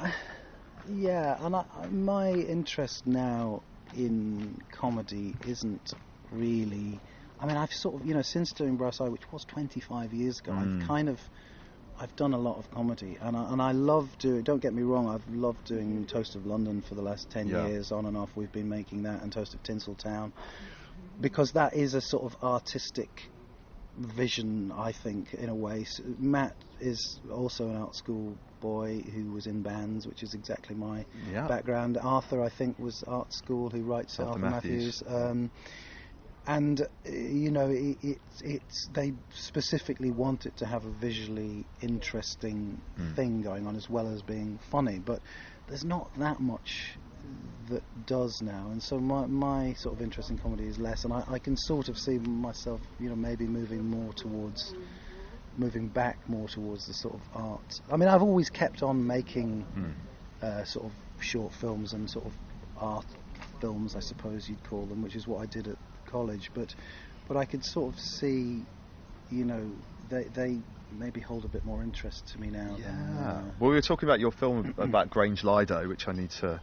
and my interest now in comedy isn't really. I mean, I've sort of, since doing Brass Eye, which was 25 years ago, I've done a lot of comedy, and I love doing. Don't get me wrong, I've loved doing Toast of London for the last 10 years, on and off. We've been making that, and Toast of Tinseltown, because that is a sort of artistic vision, I think, in a way. So Matt is also an art school boy who was in bands, which is exactly my background. Arthur, I think, was art school, who writes Arthur Matthews. And they specifically want it to have a visually interesting thing going on, as well as being funny. But there's not that much that does now, and so my sort of interest in comedy is less. And I can sort of see myself, maybe moving back more towards the sort of art. I mean, I've always kept on making sort of short films and sort of art films, I suppose you'd call them, which is what I did at college, but I could sort of see, they maybe hold a bit more interest to me now. Well, we were talking about your film about Grange Lido, which I need to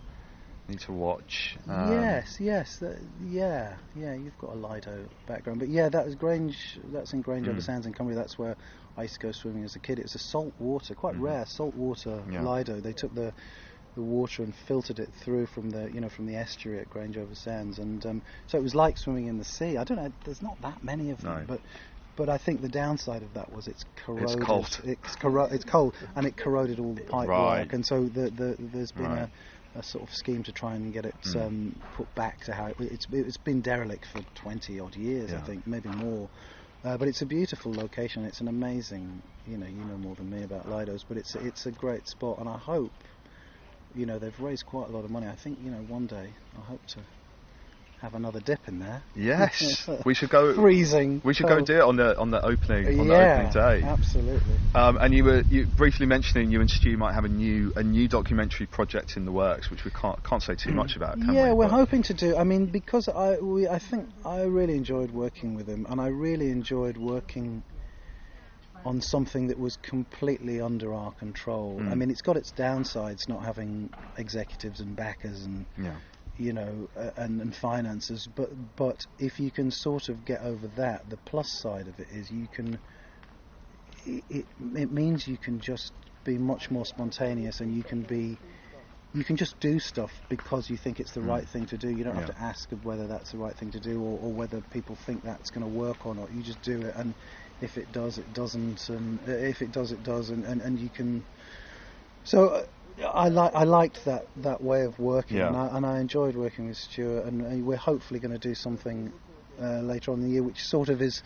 watch. Yes, you've got a Lido background, but that's in Grange over Sands in Cumbria. That's where I used to go swimming as a kid. It's a saltwater, quite rare saltwater Lido. They took the water and filtered it through from the estuary at Grange over Sands, and so it was like swimming in the sea. I don't know, there's not that many of them, but I think the downside of that was it's corroded. It's cold. It's cold, and it corroded all the pipe work, and so there's been a sort of scheme to try and get it put back to how it's been derelict for 20 odd years, I think, maybe more. But it's a beautiful location. It's an amazing, you know more than me about Lidos, but it's a great spot, and I hope. They've raised quite a lot of money. I think, one day I hope to have another dip in there. Yes, we should go. Freezing. We should go do it on the opening the opening day. Absolutely. And you briefly mentioning you and Stu might have a new documentary project in the works, which we can't say too much about. Can we? We're hoping to do. I mean, because I think I really enjoyed working with him, and I really enjoyed working on something that was completely under our control. I mean, it's got its downsides, not having executives and backers and and finances. But if you can sort of get over that, the plus side of it is you can. It means you can just be much more spontaneous, and you can just do stuff because you think it's the right thing to do. You don't have to ask whether that's the right thing to do, or whether people think that's going to work or not. You just do it, and if it does, it doesn't, and if it does, it does, and you can. So I liked that way of working, and I enjoyed working with Stewart, and we're hopefully going to do something later on in the year, which sort of is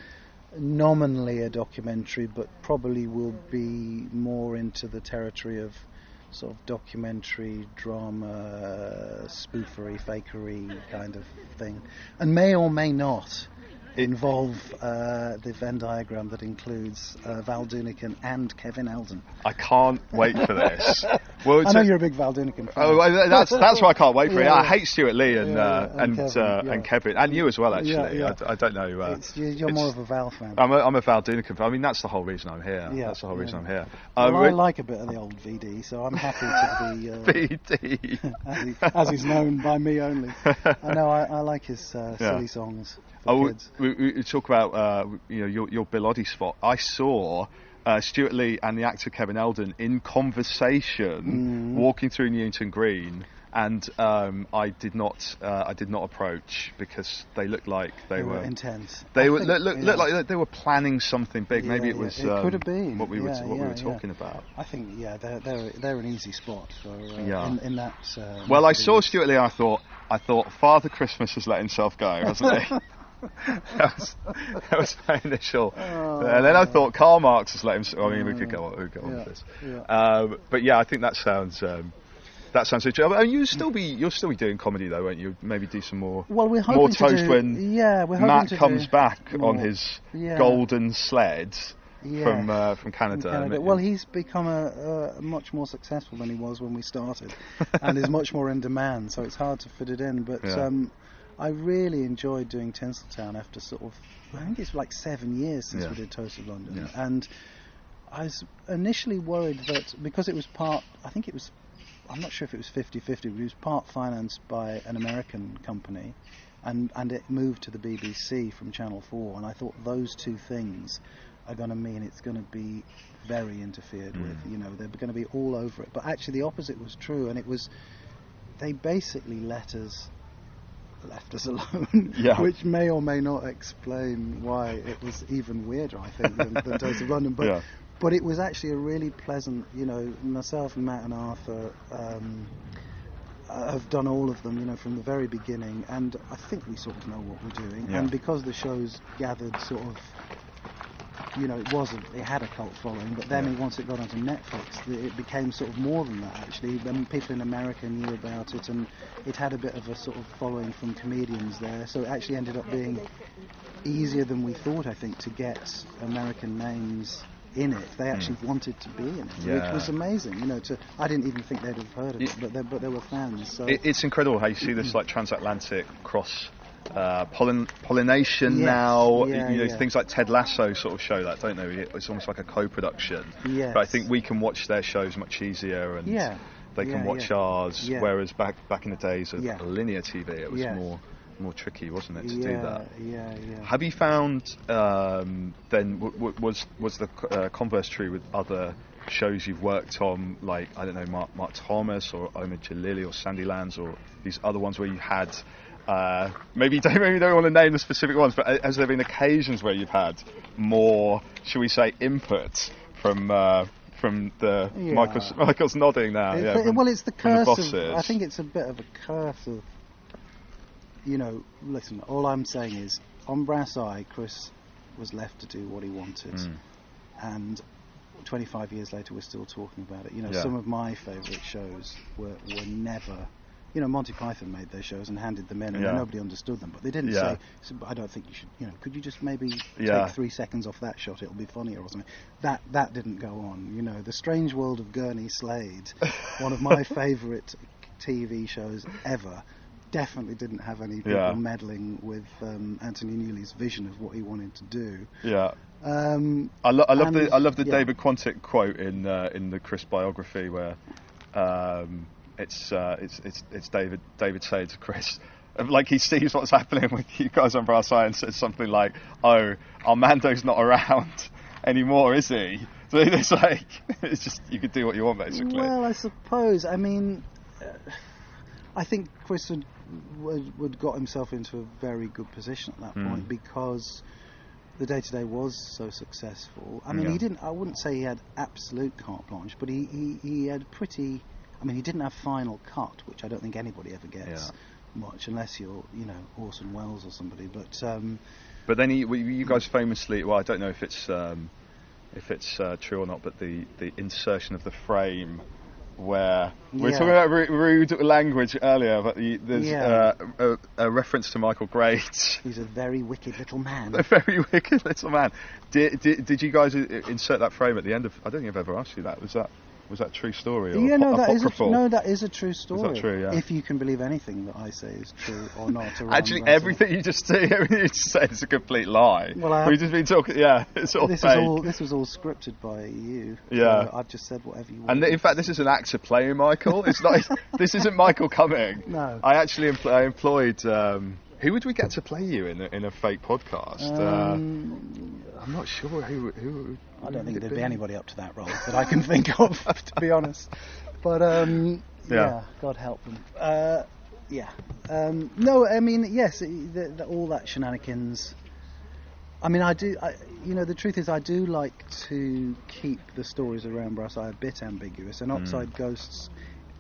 nominally a documentary, but probably will be more into the territory of sort of documentary, drama, spoofery, fakery kind of thing, and may or may not involve the Venn diagram that includes Val Doonican and Kevin Eldon. I can't wait for this. Well, I know you're a big Val Doonican fan. Oh, that's why I can't wait for it. I hate Stewart Lee and Kevin, and you as well, actually. I don't know. You're more of a Val fan. I'm a Val Doonican fan. I mean, that's the whole reason I'm here. That's the whole reason I'm here. Well, I like a bit of the old VD, so I'm happy to be VD, as he's known by me only. I know I like his silly songs. Kids. We talk about your Bill Oddie spot. I saw Stewart Lee and the actor Kevin Eldon in conversation walking through Newington Green and I did not approach because they looked like they were intense. They looked like they were planning something big. Yeah, Maybe it was. It could have been what we were talking about. I think they're an easy spot for in that. Well, I saw Stewart Lee. I thought Father Christmas has let himself go, hasn't he? that was my initial, and then I thought Karl Marx has let himself. I mean, we could go on with this, but yeah, I think that sounds interesting. I mean, you'll still be doing comedy though, won't you? Maybe do some more. Well, we're hoping toast when Matt comes back on his golden sled from Canada. Well, he's become a much more successful than he was when we started, and is much more in demand. So it's hard to fit it in, but. I really enjoyed doing Tinseltown after I think it's like 7 years since we did Toast of London. And I was initially worried that because it was I'm not sure if it was 50-50, but it was part financed by an American company and it moved to the BBC from Channel 4. And I thought those two things are going to mean it's going to be very interfered with. They're going to be all over it. But actually the opposite was true, and they basically left us alone, which may or may not explain why it was even weirder, I think, than Toast of London. But it was actually a really pleasant, myself and Matt and Arthur have done all of them, from the very beginning, and I think we sort of know what we're doing. And because the show's gathered sort of, it had a cult following, but then once it got onto Netflix, it became sort of more than that, actually. People in America knew about it, and it had a bit of a sort of following from comedians there, so it actually ended up being easier than we thought, I think, to get American names in it. They actually wanted to be in it, which was amazing. I didn't even think they'd have heard of it, but they were fans. So it's incredible how you see this like transatlantic cross pollination now. Things like Ted Lasso sort of show that, don't they? It's almost like a co-production. But I think we can watch their shows much easier, and they can watch ours. Whereas back in the days of linear TV, it was more tricky, wasn't it, to do that? Have you found then was the converse true with other shows you've worked on, like I don't know, Mark Thomas or Omar Jalili or Sandy Lands or these other ones where you had maybe you don't want to name the specific ones, but has there been occasions where you've had more, shall we say, input from the Michael's nodding now? It's the curse of, I think it's a bit of a curse of, listen, all I'm saying is on Brass Eye, Chris was left to do what he wanted, and 25 years later we're still talking about it. Some of my favourite shows were never. Monty Python made their shows and handed them in, and nobody understood them. But they didn't say, I don't think you should, could you just maybe take 3 seconds off that shot, it'll be funnier or something. That didn't go on. The Strange World of Gurney Slade, one of my favourite TV shows ever, definitely didn't have any people meddling with Anthony Newley's vision of what he wanted to do. I love the David Quantick quote in the Chris biography where it's David saying to Chris, like he sees what's happening with you guys on Brass Eye and says something like, "Oh, Armando's not around anymore, is he?" So it's like it's just you could do what you want basically. Well, I suppose. I mean, I think Chris would got himself into a very good position at that point because the Day-to-Day was so successful. I mean, he didn't. I wouldn't say he had absolute carte blanche, but he had pretty. I mean, he didn't have final cut, which I don't think anybody ever gets much, unless you're, Orson Welles or somebody. But then you guys famously, well, I don't know if it's true or not, but the insertion of the frame where we were talking about rude language earlier, but there's a reference to Michael Graves. He's a very wicked little man. A very wicked little man. Did you guys insert that frame at the end of? I don't think I've ever asked you that. Was that a true story? Or that is a true story. Is that true? Yeah. If you can believe anything that I say is true or not. Actually, everything you just say is a complete lie. Well, we've just been talking. Yeah, it's all fake. This was all scripted by you. Yeah, so I've just said whatever you want. And in fact, this is an actor playing Michael. It's not. This isn't Michael Cumming. No. I actually employed. Who would we get to play you in a fake podcast? I'm not sure who. I don't think there'd be anybody up to that role that I can think of, to be honest. But Yeah, God help them. No, I mean, yes, all that shenanigans. I mean, the truth is I do like to keep the stories around Brassai a bit ambiguous, and Oxide Ghosts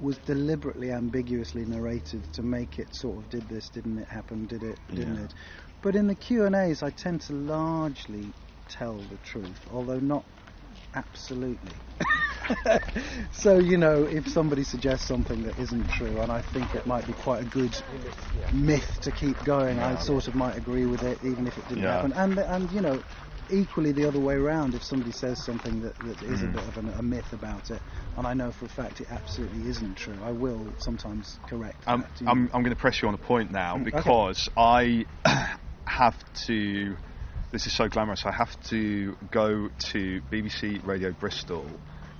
was deliberately ambiguously narrated to make it sort of, did this, didn't it happen, did it, didn't it? But in the Q&As I tend to largely tell the truth, although not absolutely. So, if somebody suggests something that isn't true and I think it might be quite a good myth to keep going, I sort of might agree with it even if it didn't happen. And equally the other way around, if somebody says something that is a bit of a myth about it and I know for a fact it absolutely isn't true, I will sometimes correct that. I'm going to press you on a point now because I have to, this is so glamorous, I have to go to BBC Radio Bristol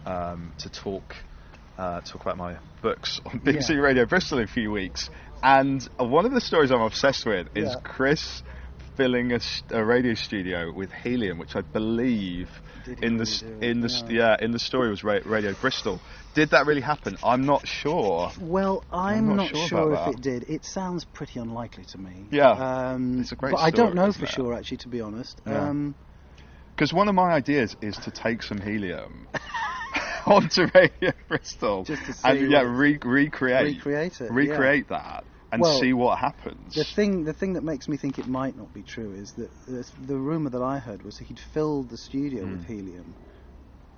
to talk about my books on BBC Radio Bristol in a few weeks, and one of the stories I'm obsessed with is Chris filling a radio studio with helium, which I believe in the story was Radio Bristol. Did that really happen? I'm not sure. Well, I'm not sure if it did. It sounds pretty unlikely to me. Yeah, it's a great but story, I don't know for sure, actually, to be honest. Because one of my ideas is to take some helium onto Radio Bristol just to see and recreate that and see what happens. The thing that makes me think it might not be true is that the rumour that I heard was that he'd filled the studio with helium.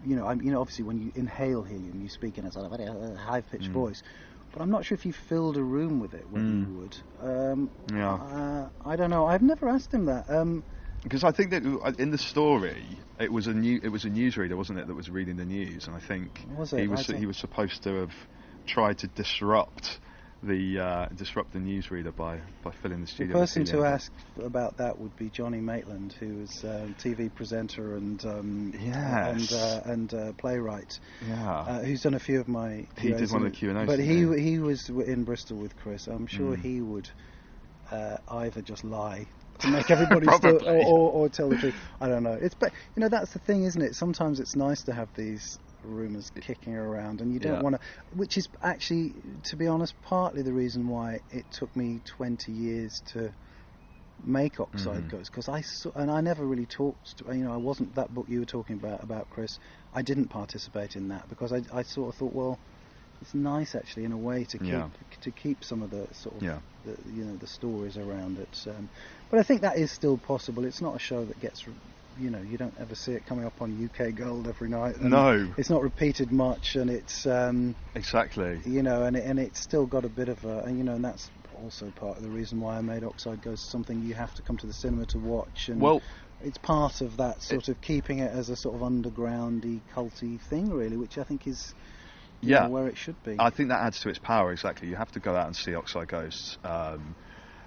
Obviously when you inhale helium, you speak in a sort of very high-pitched voice. But I'm not sure if you filled a room with it, whether you would. I don't know. I've never asked him that. Because I think that in the story, it was a newsreader, wasn't it, that was reading the news, and I think he was supposed to have tried to disrupt the newsreader by filling the studio. The person to ask about that would be Johnny Maitland, who is a TV presenter and playwright. Who's done a few of my. He did one of the Q&As. But he was in Bristol with Chris. I'm sure he would either just lie to make everybody or tell the truth. I don't know. But that's the thing, isn't it? Sometimes it's nice to have these rumours kicking around, and you don't want to. Which is actually, to be honest, partly the reason why it took me 20 years to make Oxide Ghosts, because I never really talked. I wasn't that book you were talking about Chris. I didn't participate in that because I sort of thought, well, it's nice actually in a way to keep some of the sort of the stories around it. But I think that is still possible. It's not a show that gets, you don't ever see it coming up on UK Gold every night. And no, it's not repeated much, and it's exactly. And it's still got a bit of a, and that's also part of the reason why I made Oxide Ghosts something you have to come to the cinema to watch. And it's part of that sort of keeping it as a sort of undergroundy, culty thing, really, which I think is. Where it should be. I think that adds to its power, exactly. You have to go out and see Oxide Ghosts,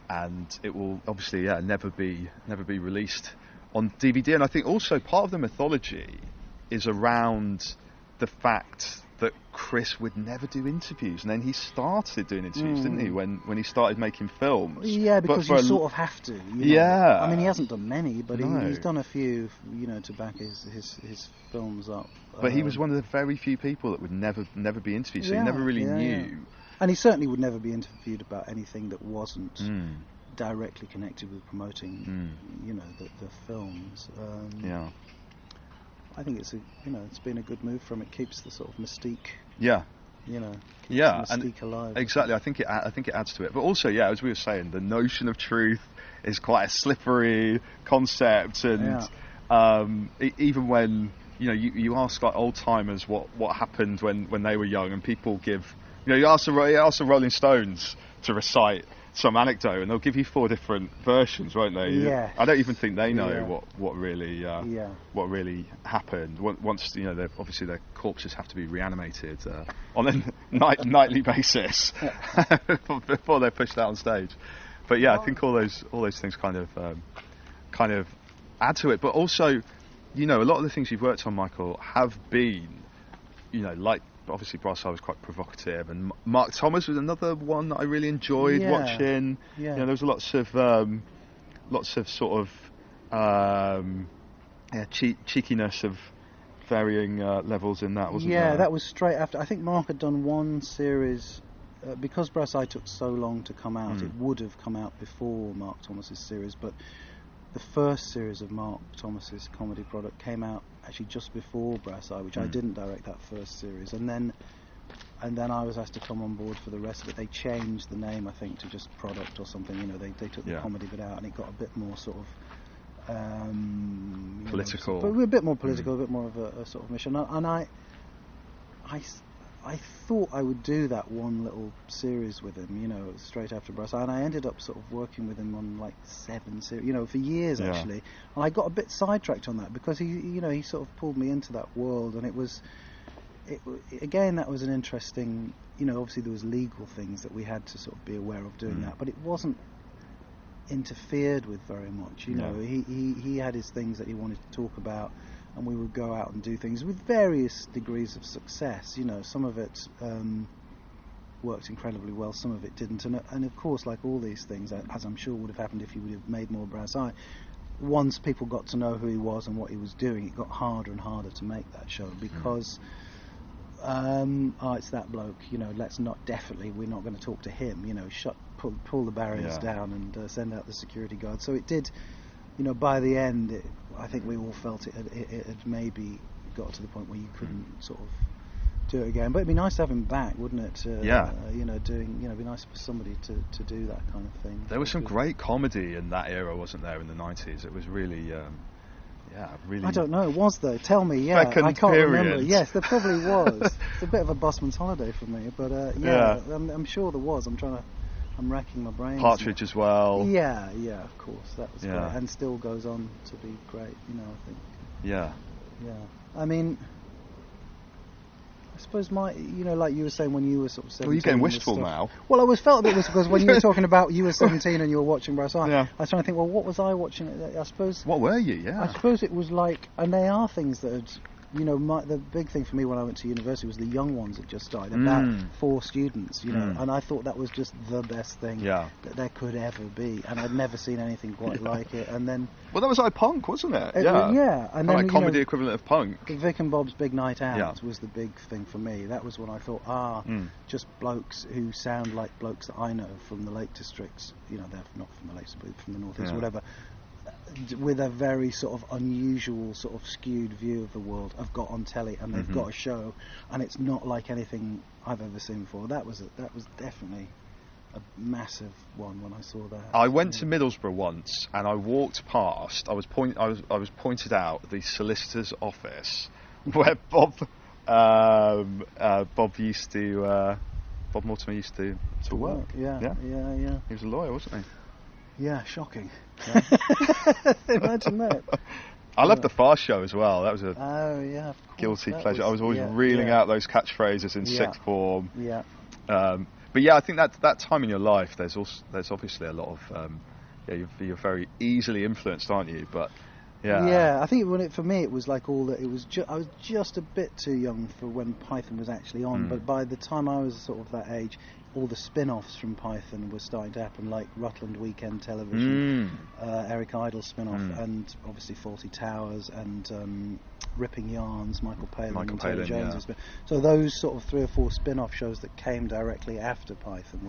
and it will obviously never be released on DVD. And I think also part of the mythology is around the fact that Chris would never do interviews, and then he started doing interviews, didn't he, when he started making films? Yeah, because you sort of have to. Yeah. I mean, he hasn't done many, but he's done a few, to back his films up. But he was one of the very few people that would never be interviewed, so he never really knew. And he certainly would never be interviewed about anything that wasn't directly connected with promoting, the films. I think it's it's been a good move for him. It keeps the sort of mystique. Yeah. Mystique alive. Exactly. I think it adds to it. But also, as we were saying, the notion of truth is quite a slippery concept, and even when you ask like old timers what happened when they were young, and people give you ask the Rolling Stones to recite some anecdote, and they'll give you 4 different versions, won't they? Yeah. I don't even think they know what really happened. Once obviously their corpses have to be reanimated on a nightly basis before they're pushed out on stage. But I think all those things kind of add to it. But also, a lot of the things you've worked on, Michael, have been like. Obviously, Brassai was quite provocative, and Mark Thomas was another one that I really enjoyed watching. Yeah. There was lots of sort of cheekiness of varying levels in that, wasn't there? Yeah, that was straight after. I think Mark had done one series. Because Brass Eye took so long to come out, it would have come out before Mark Thomas's series, but the first series of Mark Thomas's comedy product came out actually just before Brass Eye, which I didn't direct that first series, and then I was asked to come on board for the rest of it. They changed the name, I think, to just Product or something. They took the comedy bit out, and it got a bit more sort of political, but a bit more political, a bit more of a sort of mission. And I thought I would do that one little series with him, straight after Brass Eye, and I ended up sort of working with him on like 7 series, for years actually. And I got a bit sidetracked on that because he sort of pulled me into that world, and again, that was an interesting, obviously there was legal things that we had to sort of be aware of doing that, but it wasn't interfered with very much. He had his things that he wanted to talk about, and we would go out and do things with various degrees of success. Some of it worked incredibly well, some of it didn't, and of course, like all these things, as I'm sure would have happened if he would have made more Brass Eye, once people got to know who he was and what he was doing, it got harder and harder to make that show because it's that bloke, we're not going to talk to him, pull the barriers down and send out the security guard. So it did, by the end, I think we all felt it had maybe got to the point where you couldn't sort of do it again. But it'd be nice to have him back, wouldn't it? It'd be nice for somebody to do that kind of thing. There was some great comedy in that era, wasn't there, in the 90s? It was really, really... I don't know, was there? Tell me, I can't remember. Yes, there probably was. It's a bit of a busman's holiday for me, but I'm sure there was. I'm racking my brains. Partridge as well. Yeah, of course, that was great, and still goes on to be great, I think. Yeah. I mean, I suppose like you were saying when you were sort of 17. Well, you're getting wistful now. Well, I felt a bit wistful because when you were talking about you were 17 and you were watching Brass Eye, I was trying to think, well, what was I watching? I suppose. What were you? Yeah. I suppose it was like, and they are things that had. The big thing for me when I went to university was the Young Ones had just started, about 4 students, and I thought that was just the best thing that there could ever be, and I'd never seen anything quite like it. And then, well, that was like punk, wasn't it? And then like comedy equivalent of punk. Vic and Bob's Big Night Out was the big thing for me. That was when I thought, just blokes who sound like blokes that I know from the Lake Districts. They're not from the Lakes, but from the North East, whatever. With a very sort of unusual, sort of skewed view of the world, have got on telly and they've got a show, and it's not like anything I've ever seen before. That was definitely a massive one when I saw that. I went to Middlesbrough once, and I walked past. I was pointed out the solicitor's office where Bob Mortimer used to work. Yeah. He was a lawyer, wasn't he? Yeah, shocking. Imagine that. I loved the Fast Show as well. That was a guilty pleasure. I was always reeling out those catchphrases in sixth form. Yeah. But I think that time in your life, there's obviously a lot of you're very easily influenced, aren't you? But I think for me it was like all that. It was I was just a bit too young for when Python was actually on. But by the time I was sort of that age, all the spin-offs from Python were starting to happen, like Rutland Weekend Television, Eric Idle spin-off, and obviously Fawlty Towers and Ripping Yarns, Michael Palin and Taylor Jones. Yeah. So those sort of 3 or 4 spin-off shows that came directly after Python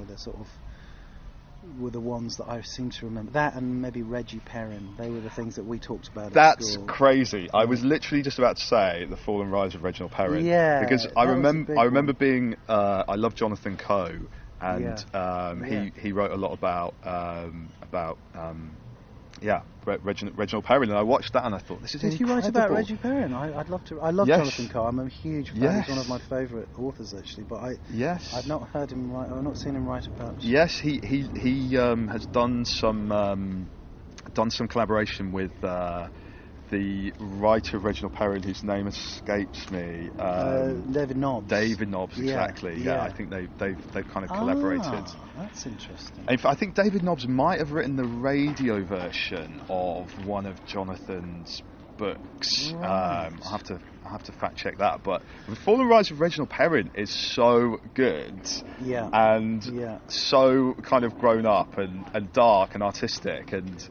were the ones that I seem to remember. That and maybe Reggie Perrin. They were the things that we talked about at school. That's crazy. I was literally just about to say The Fall and Rise of Reginald Perrin. Yeah. Because I remember being... I love Jonathan Coe, and he wrote a lot about Reginald Perrin, and I watched that and I thought, this is incredible. Did he write about Reggie Perrin? I'd love to. I love Jonathan Coe. I'm a huge fan. He's one of my favourite authors, actually. But I've not heard him write. I've not seen him write about. Yes, he has done some collaboration with the writer of Reginald Perrin, whose name escapes me. David Nobbs. David Nobbs, exactly. Yeah, I think they've kind of collaborated. That's interesting. I think David Nobbs might have written the radio version of one of Jonathan's books. Right. I'll have to fact check that. But The Fall and Rise of Reginald Perrin is so good, and so kind of grown up and dark and artistic, and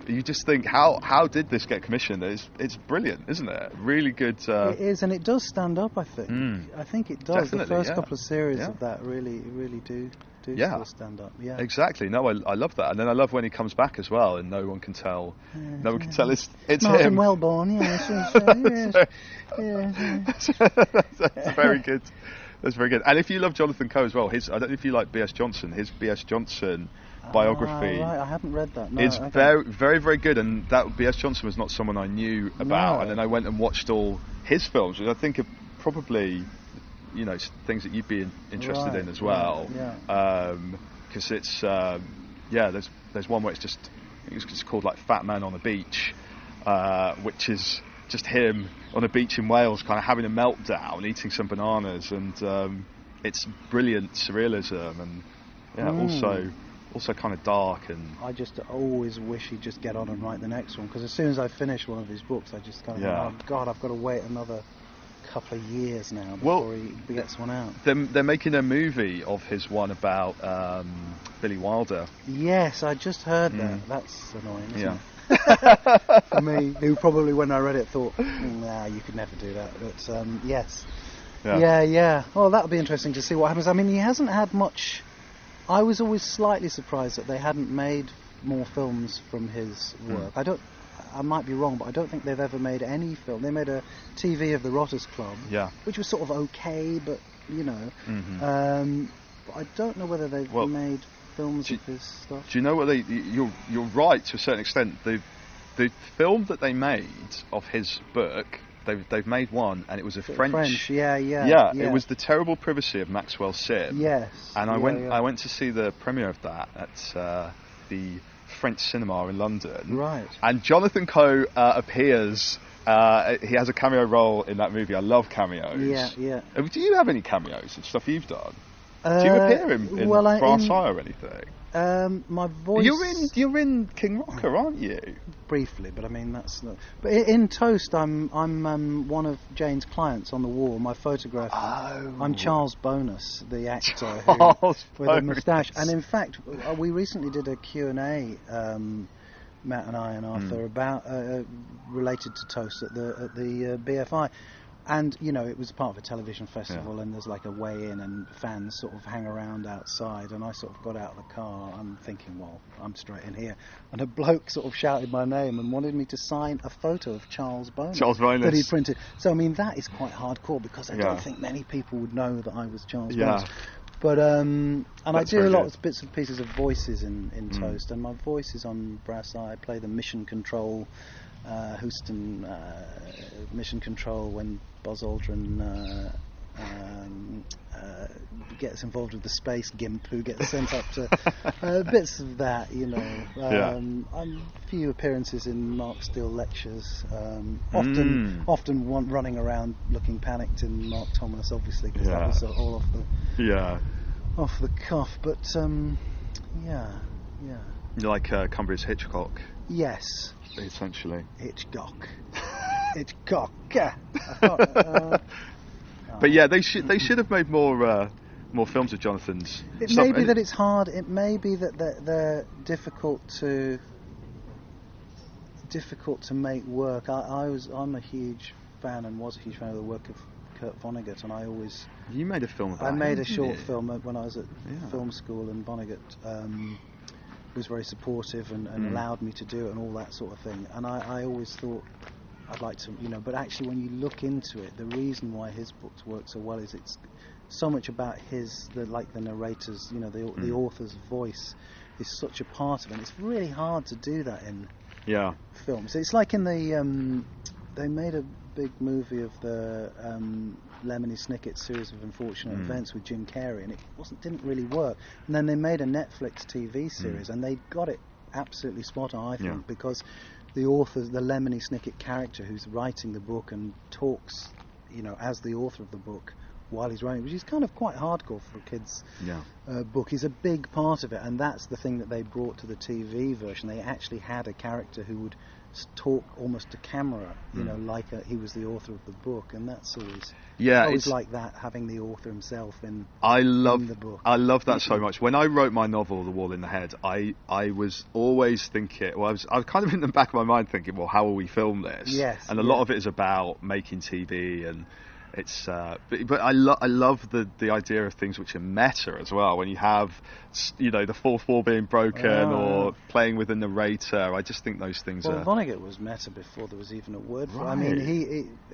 you just think, how did this get commissioned? It's brilliant, isn't it? Really good. It is, and it does stand up. I think. I think it does. Definitely, the first yeah. couple of series Yeah. of that really do still stand up. Yeah. Exactly. No, I love that, and then I love when he comes back as well, and no one can tell. No one can tell it's Martin him. Wellborn. Yes. That's very good. That's very good. And if you love Jonathan Coe as well, I don't know if you like B.S. Johnson. His B.S. Johnson biography. Right, I haven't read that. No, It's okay. very, very, very good. And that B.S. Johnson was not someone I knew about. No. And then I went and watched all his films, which I think are probably, things that you'd be interested in as well. Because it's, there's one where I think it's just called like Fat Man on the Beach, which is just him on a beach in Wales, kind of having a meltdown, eating some bananas, and it's brilliant surrealism, and also kind of dark. And I just always wish he'd just get on and write the next one, because as soon as I finish one of his books, I just kind of think, oh God, I've got to wait another couple of years now before he gets one out. They're making a movie of his one about Billy Wilder. Yes, I just heard that. That's annoying, isn't it? For me, who probably when I read it thought, nah, you could never do that. But yes. Yeah. Well, that'll be interesting to see what happens. I mean, he hasn't had much. I was always slightly surprised that they hadn't made more films from his work. I might be wrong, but I don't think they've ever made any film. They made a TV of the Rotters Club, which was sort of okay, but but I don't know whether they've made films of his stuff. Do you know what you're right to a certain extent. The film that they made of his book, they've made one, and it was a French. It was The Terrible Privacy of Maxwell Sim. Yes. And I went to see the premiere of that at the French cinema in London. Right. And Jonathan Coe appears. He has a cameo role in that movie. I love cameos. Yeah. Do you have any cameos of stuff you've done? Do you appear in Brass Eye or anything? My voice. You're in King Rocker, aren't you? Briefly, but I mean that's not. But in Toast, I'm one of Jane's clients on the wall. My photograph. Oh. I'm Charles Bonus, the actor with a moustache. And in fact, we recently did a Q&A. Matt and I and Arthur about related to Toast at the BFI. And, it was part of a television festival, and there's like a weigh-in, and fans sort of hang around outside, and I sort of got out of the car. I'm thinking, well, I'm straight in here. And a bloke sort of shouted my name and wanted me to sign a photo of Charles Bonus. That he printed. So, I mean, that is quite hardcore, because I don't think many people would know that I was Charles Bonus. But, and I do a lot of bits and pieces of voices in Toast, and my voice is on Brass Eye. I play the mission control, Houston mission control when Buzz Aldrin gets involved with the space gimp who gets sent up to bits of that, a few appearances in Mark Steele lectures, often running around looking panicked in Mark Thomas, obviously, because that was all off the cuff, but You're like Cumbria's Hitchcock. Yes. Essentially. Hitchcock. But yeah, they should have made more films of Jonathan's. It may be that it's hard. It may be that they're difficult to make work. I'm a huge fan and was a huge fan of the work of Kurt Vonnegut, and You made a film about I made him, a short didn't you? film when I was at film school, and Vonnegut was very supportive and allowed me to do it and all that sort of thing. And I always thought I'd like to, but actually when you look into it, the reason why his books work so well is it's so much about the narrator's, the author's voice is such a part of it. And it's really hard to do that in films. It's like in the, they made a big movie of the Lemony Snicket series of unfortunate events with Jim Carrey, and it didn't really work. And then they made a Netflix TV series, and they got it absolutely spot on, I think, because the Lemony Snicket character who's writing the book and talks, as the author of the book, while he's running, which is kind of quite hardcore for a kid's book, is a big part of it, and that's the thing that they brought to the TV version. They actually had a character who would talk almost to camera, you know, like he was the author of the book, and that's always like that, having the author himself in the book. I love that so much. When I wrote my novel, The Wall in the Head, I was always thinking, I was kind of in the back of my mind thinking, well, how will we film this? Yes, and a lot of it is about making TV, and it's but I love the idea of things which are meta as well. When you have, you know, the fourth wall being broken or playing with a narrator, I just think those things are. Vonnegut was meta before there was even a word for it. I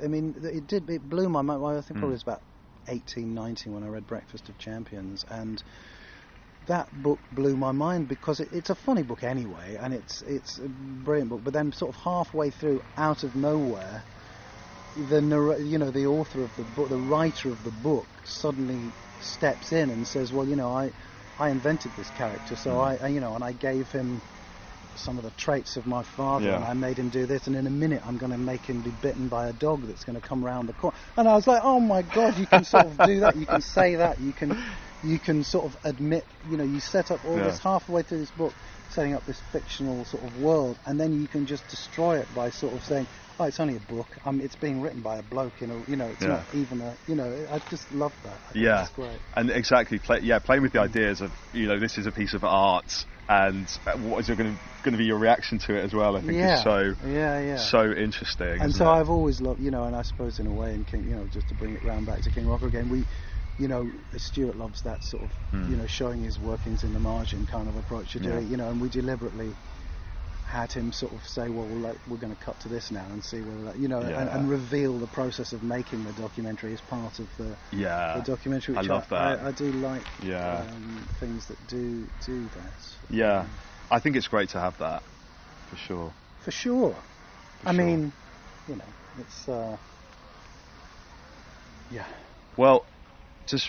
mean, it blew my mind. Well, I think probably it was about 18, 19 when I read Breakfast of Champions, and that book blew my mind because it's a funny book anyway, and it's a brilliant book. But then, sort of halfway through, out of nowhere, the author of the book, the writer of the book, suddenly steps in and says, well, you know, I invented this character, so and I gave him some of the traits of my father, and I made him do this, and in a minute I'm going to make him be bitten by a dog that's going to come round the corner. And I was like, oh my God, you can sort of do that, you can say that, you can sort of admit, you know, you set up all this halfway through this book, setting up this fictional sort of world, and then you can just destroy it by sort of saying, oh, it's only a book. It's being written by a bloke, it's not even a, I just love that. I think it's great. And exactly, playing with the ideas of, you know, this is a piece of art, and what is going to be your reaction to it as well? I think is so interesting. And so I've always loved, and I suppose in a way, in King, just to bring it round back to King Rocker again, we. Stewart loves that sort of, showing his workings in the margin kind of approach to do it, and we deliberately had him sort of say, well, we're going to cut to this now and see whether that, and reveal the process of making the documentary as part of the documentary. Which I love that. I do like things that do that. Yeah, I think it's great to have that, for sure. For sure. I mean, it's, Well,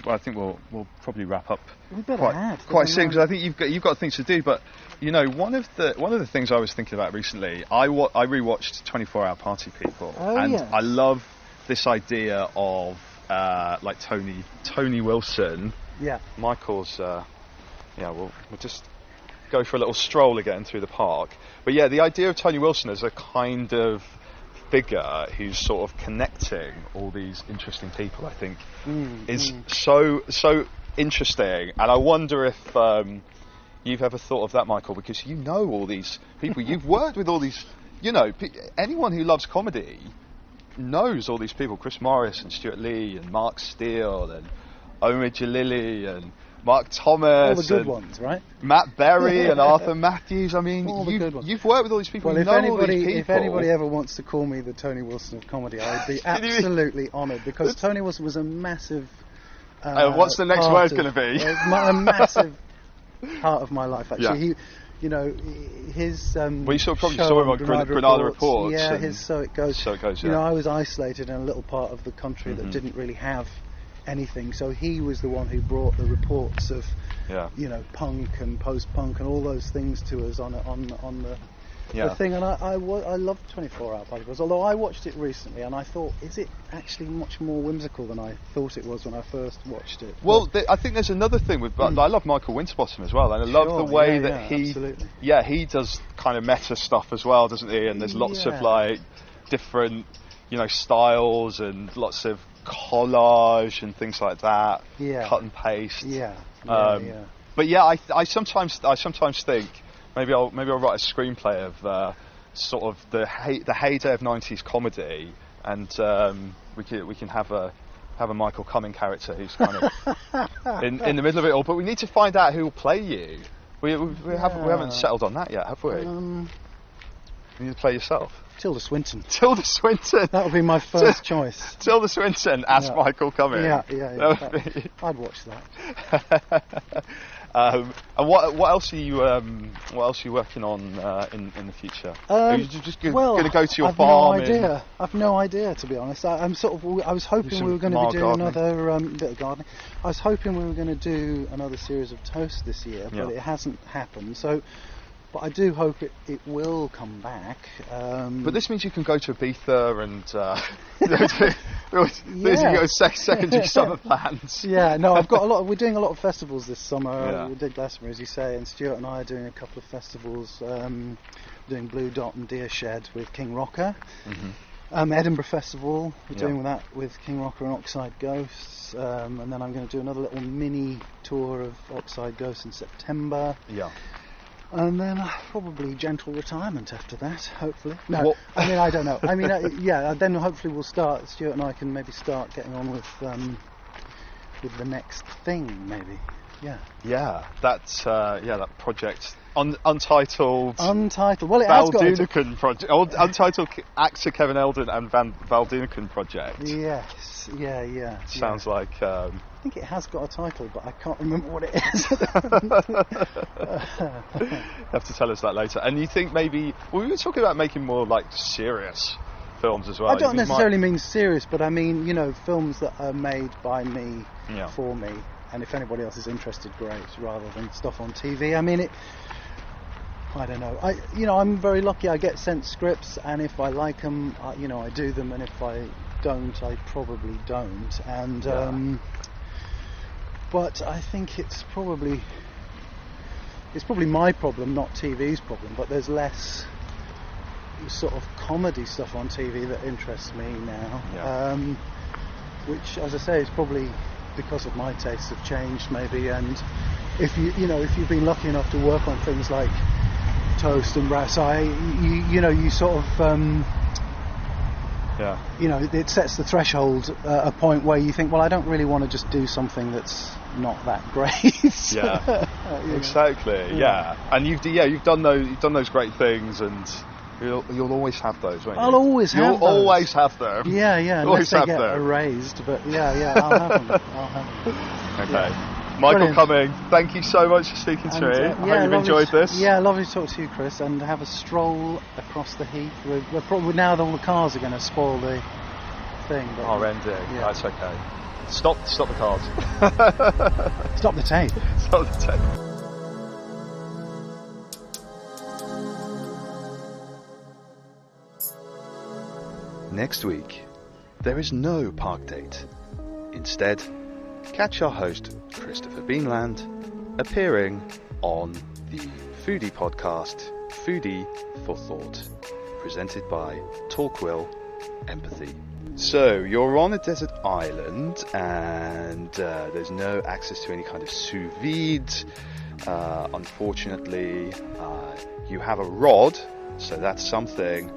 I think we'll probably wrap up quite soon, because I think you've got things to do. But one of the things I was thinking about recently, I rewatched 24-Hour Party People, I love this idea of like Tony Wilson. Yeah. Michael's. We'll just go for a little stroll again through the park. But the idea of Tony Wilson as a kind of figure who's sort of connecting all these interesting people, I think, is so interesting. And I wonder if you've ever thought of that, Michael, because you know all these people, you've worked with all these, anyone who loves comedy knows all these people, Chris Morris and Stewart Lee and Mark Steele and Omid Jalili and Mark Thomas, all the good ones, right? Matt Berry and Arthur Matthews. I mean, you've worked with all these people. Well, all these people. If anybody ever wants to call me the Tony Wilson of comedy, I'd be absolutely honoured, because Tony Wilson was a massive. What's the next word going to be? A massive part of my life, actually. Yeah. His. Well, you probably saw him on Granada Reports. Yeah, So It Goes. Yeah. I was isolated in a little part of the country that didn't really have anything, so he was the one who brought the reports of punk and post-punk and all those things to us on the thing. And I loved 24-Hour Party People, although I watched it recently and I thought, is it actually much more whimsical than I thought it was when I first watched it? Well, I think there's another thing with I love Michael Winterbottom as well, and I love the way that he does kind of meta stuff as well, doesn't he? And there's lots of like different styles and lots of collage and things like that, cut and paste. But I sometimes think maybe I'll write a screenplay of sort of the heyday of 90s comedy, and we can have a Michael Cumming character who's kind of in the middle of it all. But we need to find out who will play you. We haven't settled on that yet, have we? You need to play yourself. Tilda Swinton. That would be my first choice. Tilda Swinton as Michael Cumming. I'd watch that. And what else are you working on in the future? Are you just going to go to your farm? I've no idea, to be honest. I was hoping we were going to be doing another bit of gardening. I was hoping we were going to do another series of Toast this year, but it hasn't happened. So. But I do hope it will come back. But this means you can go to Ibiza and There's your secondary summer plans. Yeah, no, we're doing a lot of festivals this summer. Yeah. We did Glastonbury, as you say, and Stewart and I are doing a couple of festivals, doing Blue Dot and Deer Shed with King Rocker. Edinburgh Festival, we're doing that with King Rocker and Oxide Ghosts, and then I'm going to do another little mini tour of Oxide Ghosts in September. Yeah. And then probably gentle retirement after that, hopefully. No, I mean, I don't know. I mean, then hopefully we'll start, Stuart and I can maybe start getting on with the next thing, maybe. Yeah. Yeah, that's that project. Untitled. Well, it has got Valdunican project. Untitled actor Kevin Eldon and Valdunican project. Yes. Yeah. Sounds like. I think it has got a title, but I can't remember what it is. You have to tell us that later. And you think maybe we were talking about making more like serious films as well. I don't necessarily mean serious, but I mean films that are made by me for me. And if anybody else is interested, great. Rather than stuff on TV. I mean, I don't know. I'm very lucky. I get sent scripts, and if I like them, I do them, and if I don't, I probably don't. And but I think it's probably my problem, not TV's problem. But there's less sort of comedy stuff on TV that interests me now. Yeah. Which, as I say, is probably because of my tastes have changed maybe, and if you've been lucky enough to work on things like Toast and Brass Eye, you sort of it sets the threshold a point where you think, well, I don't really want to just do something that's not that great. Exactly. And you've done those great things, and you'll always have those, won't you? I'll always have those. You'll always have them. Yeah, unless they get erased, but I'll have them. Okay. Yeah. Michael Cumming, thank you so much for speaking to me. I hope you've enjoyed this. Yeah, lovely to talk to you, Chris, and have a stroll across the heath. We're probably, now that all the cars are going to spoil the thing. But our ending. Yeah. That's okay. Stop the cars. Stop the tape. Stop the tape. Next week, there is no park date. Instead, catch our host, Christopher Beanland, appearing on the foodie podcast, Foodie for Thought, presented by Talkwill Empathy. So, you're on a desert island, and there's no access to any kind of sous vide. Unfortunately, you have a rod, so that's something.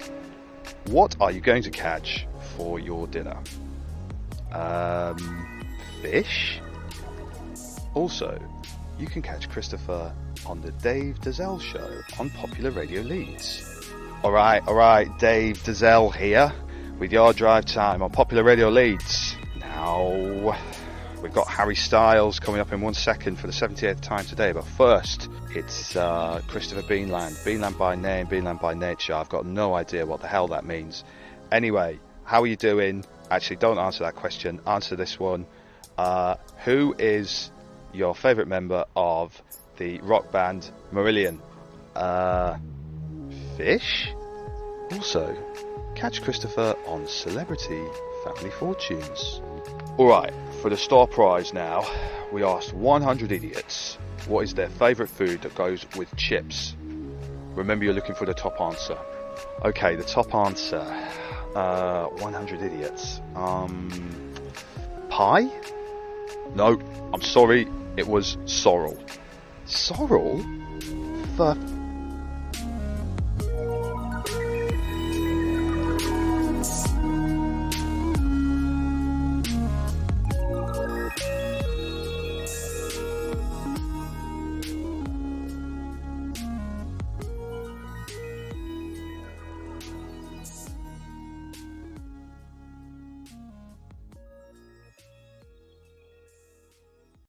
What are you going to catch for your dinner? Fish? Also, you can catch Christopher on the Dave Dazelle Show on Popular Radio Leeds. Alright, Dave Dazelle here with your drive time on Popular Radio Leeds. Now, we've got Harry Styles coming up in 1 second for the 78th time today, but first, it's Christopher Beanland. Beanland by name, Beanland by nature. I've got no idea what the hell that means. Anyway, how are you doing? Actually, don't answer that question. Answer this one. Who is your favourite member of the rock band Marillion? Fish? Also, catch Christopher on Celebrity Family Fortunes. Alright, for the star prize now, we asked 100 idiots what is their favourite food that goes with chips. Remember, you're looking for the top answer. Okay, the top answer. 100 idiots. Pie? No, I'm sorry, it was sorrel. Sorrel? For